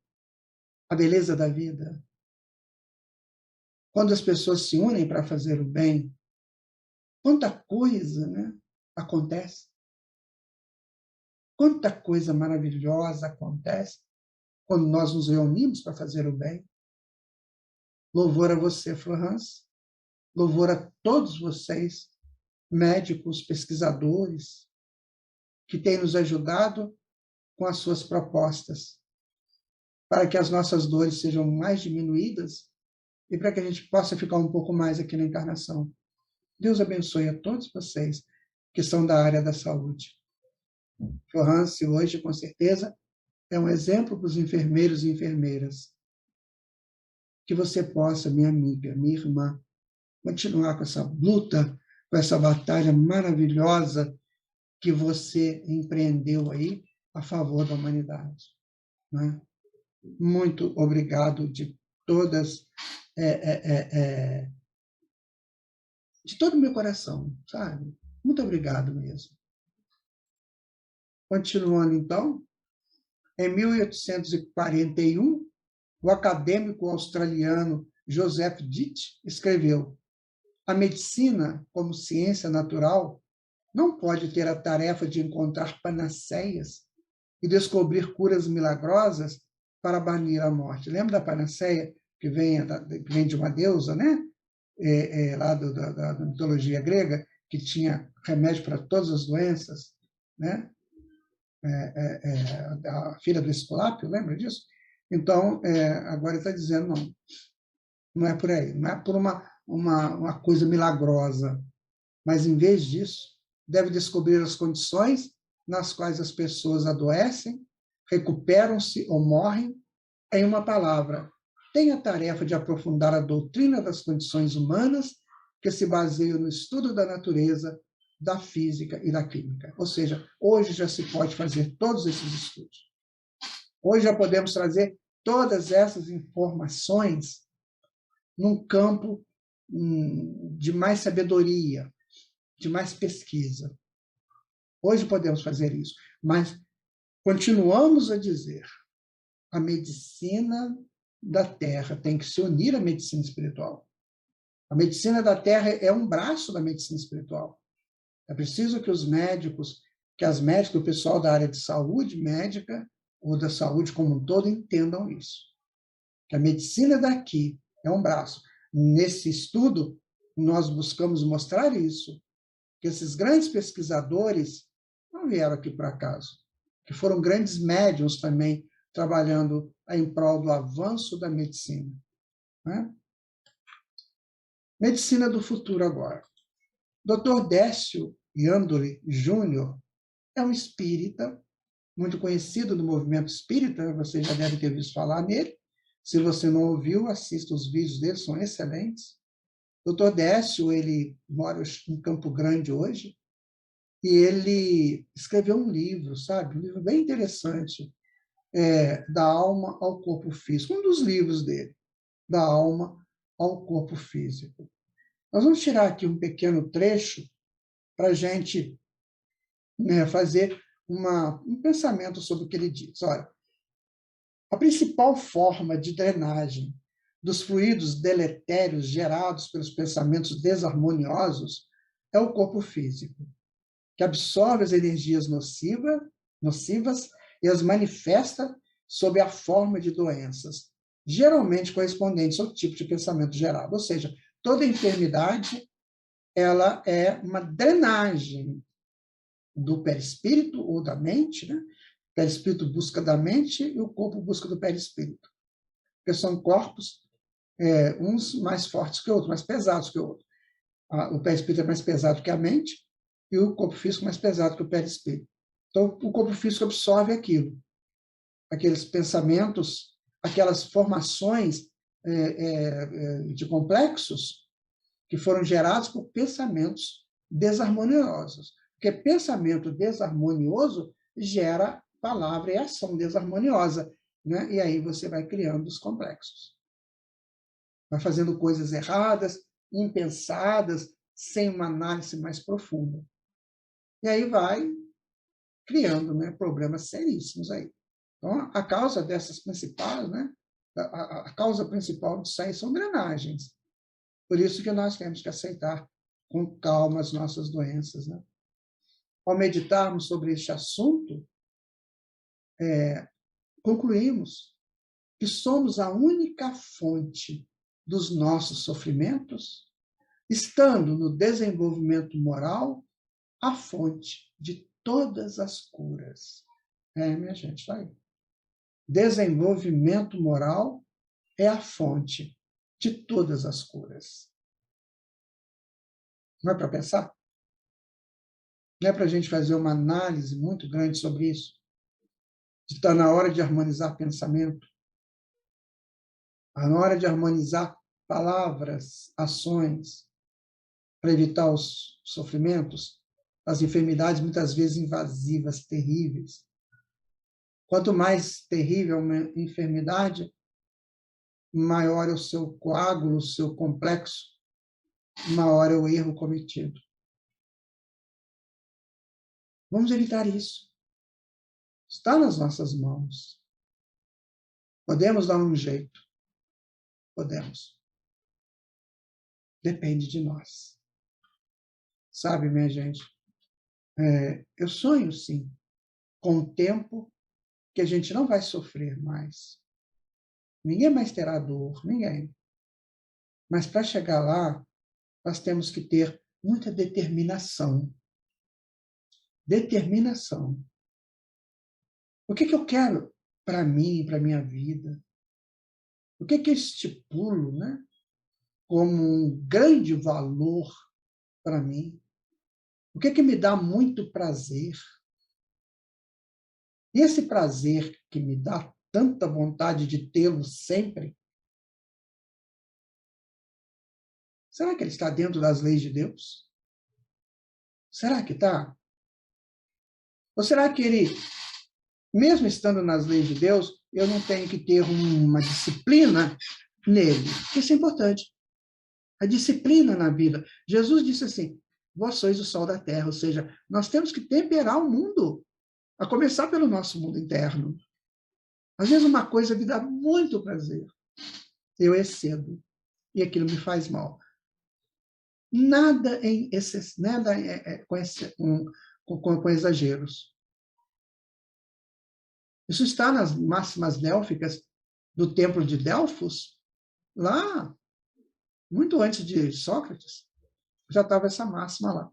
a beleza da vida? Quando as pessoas se unem para fazer o bem, quanta coisa, né, acontece. Quanta coisa maravilhosa acontece quando nós nos reunimos para fazer o bem. Louvor a você, Florence. Louvor a todos vocês, médicos, pesquisadores, que têm nos ajudado com as suas propostas, para que as nossas dores sejam mais diminuídas e para que a gente possa ficar um pouco mais aqui na encarnação. Deus abençoe a todos vocês que são da área da saúde. Florence, hoje, com certeza, é um exemplo para os enfermeiros e enfermeiras. Que você possa, minha amiga, minha irmã, continuar com essa luta, com essa batalha maravilhosa que você empreendeu aí a favor da humanidade. Né? Muito obrigado de todas, de todo o meu coração, sabe? Muito obrigado mesmo. Continuando, então, em 1841, o acadêmico australiano Joseph Ditt escreveu: a medicina, como ciência natural, não pode ter a tarefa de encontrar panaceias e descobrir curas milagrosas para banir a morte. Lembra da panaceia que vem de uma deusa, né? Lá da mitologia grega, que tinha remédio para todas as doenças, né? A filha do Esculápio, lembra disso? Então, agora ele está dizendo, não é por aí, não é por uma coisa milagrosa, mas, em vez disso, deve descobrir as condições nas quais as pessoas adoecem, recuperam-se ou morrem. Em uma palavra, tem a tarefa de aprofundar a doutrina das condições humanas que se baseiam no estudo da natureza, da física e da química. Ou seja, hoje já se pode fazer todos esses estudos. Hoje já podemos trazer todas essas informações num campo de mais sabedoria, de mais pesquisa. Hoje podemos fazer isso, mas continuamos a dizer: a medicina da Terra tem que se unir à medicina espiritual. A medicina da Terra é um braço da medicina espiritual. É preciso que os médicos, que as médicas, o pessoal da área de saúde médica ou da saúde como um todo entendam isso. Que a medicina daqui é um braço. Nesse estudo, nós buscamos mostrar isso, que esses grandes pesquisadores não vieram aqui por acaso, que foram grandes médiuns também, trabalhando em prol do avanço da medicina. Né? Medicina do futuro agora. Dr. Décio Iandoli Júnior é um espírita, muito conhecido no movimento espírita, você já deve ter visto falar nele. Se você não ouviu, assista os vídeos dele, são excelentes. Dr. Décio, ele mora em Campo Grande hoje, e ele escreveu um livro, sabe? Um livro bem interessante, Da Alma ao Corpo Físico, um dos livros dele, Da Alma ao Corpo Físico. Nós vamos tirar aqui um pequeno trecho para a gente fazer um pensamento sobre o que ele diz. Olha, a principal forma de drenagem dos fluidos deletérios gerados pelos pensamentos desarmoniosos é o corpo físico, que absorve as energias nocivas e as manifesta sob a forma de doenças, geralmente correspondentes ao tipo de pensamento gerado. Ou seja, toda enfermidade ela é uma drenagem do perispírito ou da mente, né? O perispírito busca da mente e o corpo busca do perispírito. Porque são corpos, uns mais fortes que outros, mais pesados que outros. O perispírito é mais pesado que a mente e o corpo físico mais pesado que o perispírito. Então, o corpo físico absorve aquilo, aqueles pensamentos, aquelas formações de complexos que foram gerados por pensamentos desarmoniosos. Porque pensamento desarmonioso gera palavra e ação desarmoniosa, né? E aí você vai criando os complexos. Vai fazendo coisas erradas, impensadas, sem uma análise mais profunda. E aí vai criando, né, problemas seríssimos aí. Então, a causa dessas principais, né, a causa principal disso aí são drenagens. Por isso que nós temos que aceitar com calma as nossas doenças, né? Ao meditarmos sobre este assunto, concluímos que somos a única fonte dos nossos sofrimentos, estando no desenvolvimento moral a fonte de todas as curas. Minha gente, está aí. Desenvolvimento moral é a fonte de todas as curas. Não é para pensar? Não é para a gente fazer uma análise muito grande sobre isso? Está na hora de harmonizar pensamento, na hora de harmonizar palavras, ações, para evitar os sofrimentos, as enfermidades muitas vezes invasivas, terríveis. Quanto mais terrível uma enfermidade, maior é o seu coágulo, o seu complexo, maior é o erro cometido. Vamos evitar isso. Está nas nossas mãos. Podemos dar um jeito. Podemos. Depende de nós. Sabe, minha gente, eu sonho, sim, com o tempo que a gente não vai sofrer mais. Ninguém mais terá dor, ninguém. Mas para chegar lá, nós temos que ter muita determinação. Determinação. O que eu quero para mim, para a minha vida? O que eu estipulo, né, como um grande valor para mim? O que me dá muito prazer? E esse prazer que me dá tanta vontade de tê-lo sempre, será que ele está dentro das leis de Deus? Será que está? Ou será que ele, mesmo estando nas leis de Deus, eu não tenho que ter uma disciplina nele? Isso é importante. A disciplina na vida. Jesus disse assim, vós sois o sol da terra, ou seja, nós temos que temperar o mundo, a começar pelo nosso mundo interno. Às vezes uma coisa me dá muito prazer, eu excedo, e aquilo me faz mal. Nada em excesso, nada com exageros. Isso está nas máximas délficas do templo de Delfos, lá, muito antes de Sócrates, já estava essa máxima lá.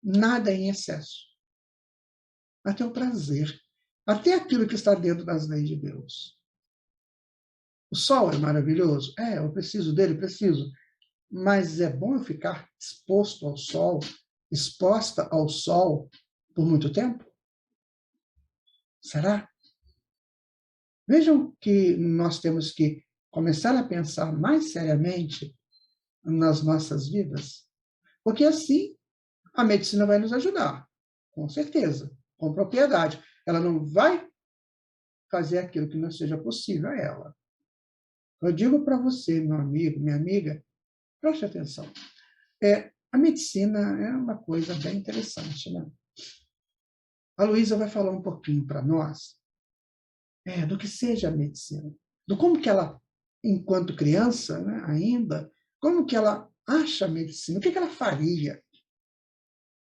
Nada em excesso. Até o prazer. Até aquilo que está dentro das leis de Deus. O sol é maravilhoso? Eu preciso dele, preciso. Mas é bom eu ficar exposto ao sol, exposta ao sol por muito tempo? Será? Vejam que nós temos que começar a pensar mais seriamente nas nossas vidas, porque assim a medicina vai nos ajudar, com certeza, com propriedade. Ela não vai fazer aquilo que não seja possível a ela. Eu digo para você, meu amigo, minha amiga, preste atenção. A medicina é uma coisa bem interessante, né? A Luísa vai falar um pouquinho para nós do que seja a medicina, do como que ela enquanto criança, né, ainda, como que ela acha a medicina? O que ela faria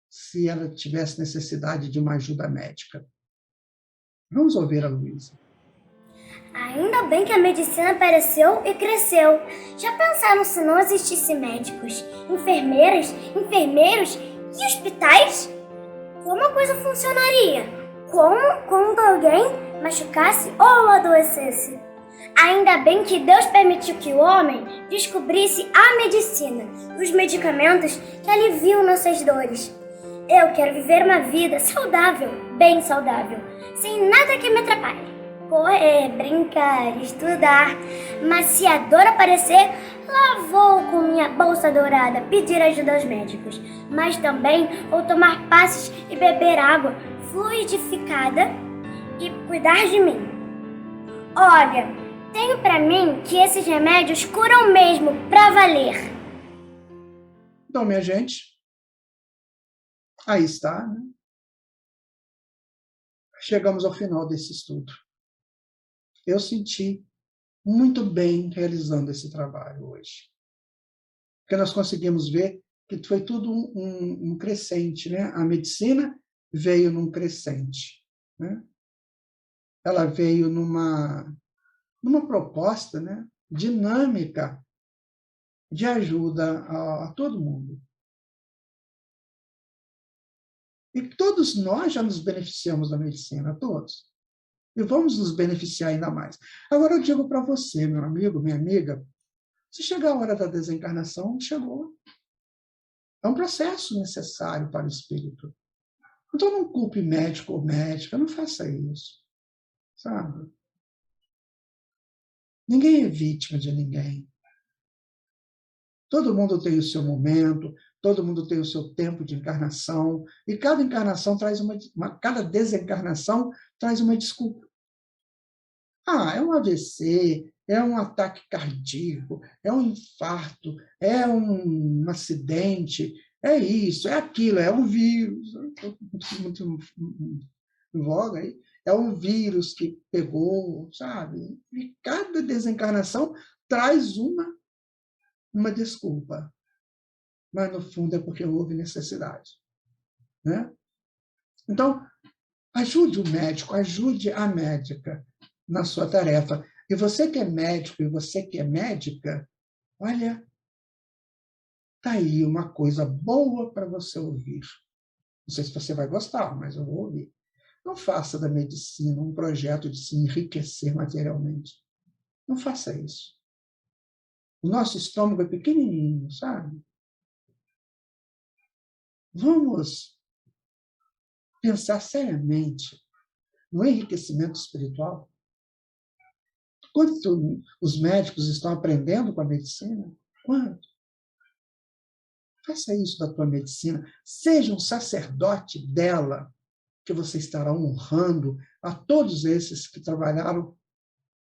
se ela tivesse necessidade de uma ajuda médica? Vamos ouvir a Luísa. Ainda bem que a medicina apareceu e cresceu. Já pensaram se não existissem médicos, enfermeiras, enfermeiros e hospitais? Como a coisa funcionaria? Como quando alguém machucasse ou adoecesse? Ainda bem que Deus permitiu que o homem descobrisse a medicina e os medicamentos que aliviam nossas dores. Eu quero viver uma vida saudável, bem saudável, sem nada que me atrapalhe. Correr, brincar, estudar. Mas se a dor aparecer, lá vou com minha bolsa dourada pedir ajuda aos médicos. Mas também vou tomar passes e beber água fluidificada e cuidar de mim. Olha, tenho pra mim que esses remédios curam mesmo, pra valer. Então, minha gente, aí está, né? Chegamos ao final desse estudo. Eu senti muito bem realizando esse trabalho hoje. Porque nós conseguimos ver que foi tudo um crescente, né? A medicina veio num crescente, né? Ela veio numa proposta, né, dinâmica de ajuda a todo mundo. E todos nós já nos beneficiamos da medicina, todos. E vamos nos beneficiar ainda mais. Agora eu digo para você, meu amigo, minha amiga, se chegar a hora da desencarnação, chegou. É um processo necessário para o espírito. Então não culpe médico ou médica, não faça isso. Sabe? Ninguém é vítima de ninguém. Todo mundo tem o seu momento, todo mundo tem o seu tempo de encarnação, e cada encarnação traz cada desencarnação traz uma desculpa. Ah, é um AVC, é um ataque cardíaco, é um infarto, é um acidente, é isso, é aquilo, é um vírus. Muito em voga aí. É um vírus que pegou, sabe? E cada desencarnação traz uma desculpa. Mas, no fundo, é porque houve necessidade. Né? Então, ajude o médico, ajude a médica na sua tarefa. E você que é médico e você que é médica, olha, está aí uma coisa boa para você ouvir. Não sei se você vai gostar, mas eu vou ouvir. Não faça da medicina um projeto de se enriquecer materialmente. Não faça isso. O nosso estômago é pequenininho, sabe? Vamos pensar seriamente no enriquecimento espiritual. Quanto os médicos estão aprendendo com a medicina? Quanto? Faça isso da tua medicina. Seja um sacerdote dela, que você estará honrando a todos esses que trabalharam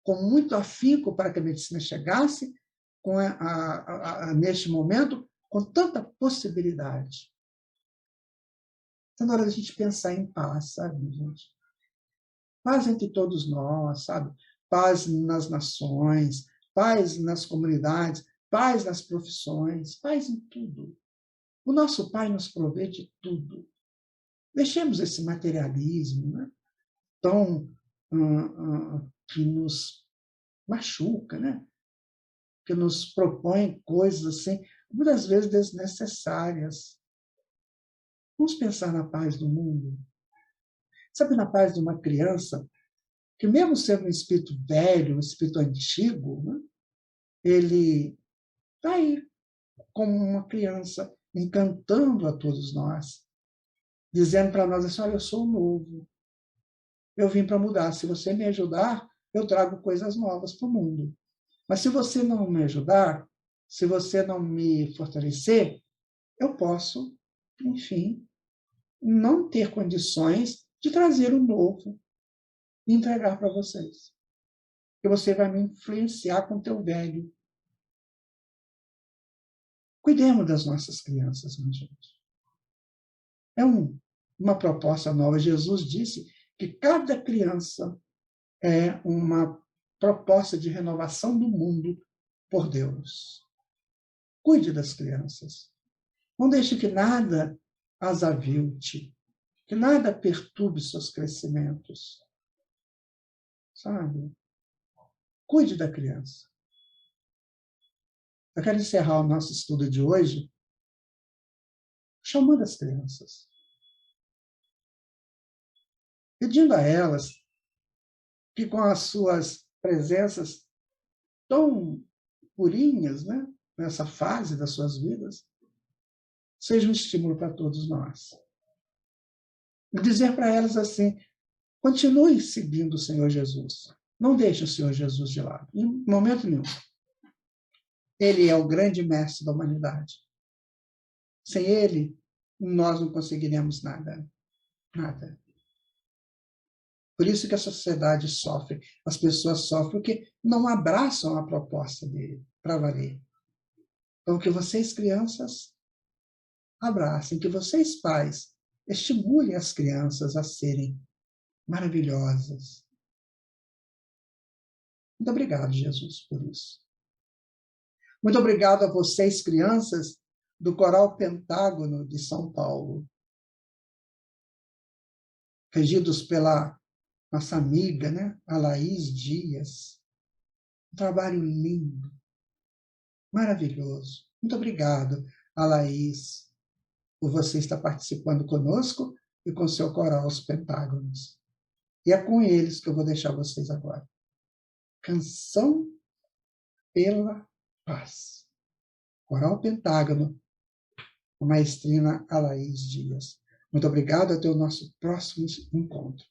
com muito afinco para que a medicina chegasse neste momento com tanta possibilidade. Então, na hora da gente pensar em paz, sabe, gente? Paz entre todos nós, sabe? Paz nas nações, paz nas comunidades, paz nas profissões, paz em tudo. O nosso Pai nos provê de tudo. Deixemos esse materialismo, né? Tão que nos machuca, né? Que nos propõe coisas assim, muitas vezes desnecessárias. Vamos pensar na paz do mundo. Sabe, na paz de uma criança, que mesmo sendo um espírito velho, um espírito antigo, né? Ele está aí como uma criança, encantando a todos nós, dizendo para nós assim, olha, eu sou novo, eu vim para mudar, se você me ajudar, eu trago coisas novas para o mundo. Mas se você não me ajudar, se você não me fortalecer, eu posso, enfim, não ter condições de trazer o novo e entregar para vocês. Porque você vai me influenciar com o teu velho. Cuidemos das nossas crianças, minha gente. É uma proposta nova. Jesus disse que cada criança é uma proposta de renovação do mundo por Deus. Cuide das crianças. Não deixe que nada as avilte, que nada perturbe seus crescimentos. Sabe? Cuide da criança. Eu quero encerrar o nosso estudo de hoje chamando as crianças, pedindo a elas que, com as suas presenças tão purinhas, né, nessa fase das suas vidas, seja um estímulo para todos nós. E dizer para elas assim: continue seguindo o Senhor Jesus. Não deixe o Senhor Jesus de lado, em momento nenhum. Ele é o grande mestre da humanidade. Sem ele, nós não conseguiremos nada. Nada. Por isso que a sociedade sofre, as pessoas sofrem, porque não abraçam a proposta dele para valer. Então, que vocês, crianças, abracem, que vocês, pais, estimulem as crianças a serem maravilhosas. Muito obrigado, Jesus, por isso. Muito obrigado a vocês, crianças, do Coral Pentágono de São Paulo, regidos pela nossa amiga, né, a Laís Dias. Um trabalho lindo, maravilhoso. Muito obrigado, a Laís, por você estar participando conosco e com seu coral Os Pentágonos. E é com eles que eu vou deixar vocês agora. Canção pela Paz. Coral Pentágono, a maestrina Laís Dias. Muito obrigado, até o nosso próximo encontro.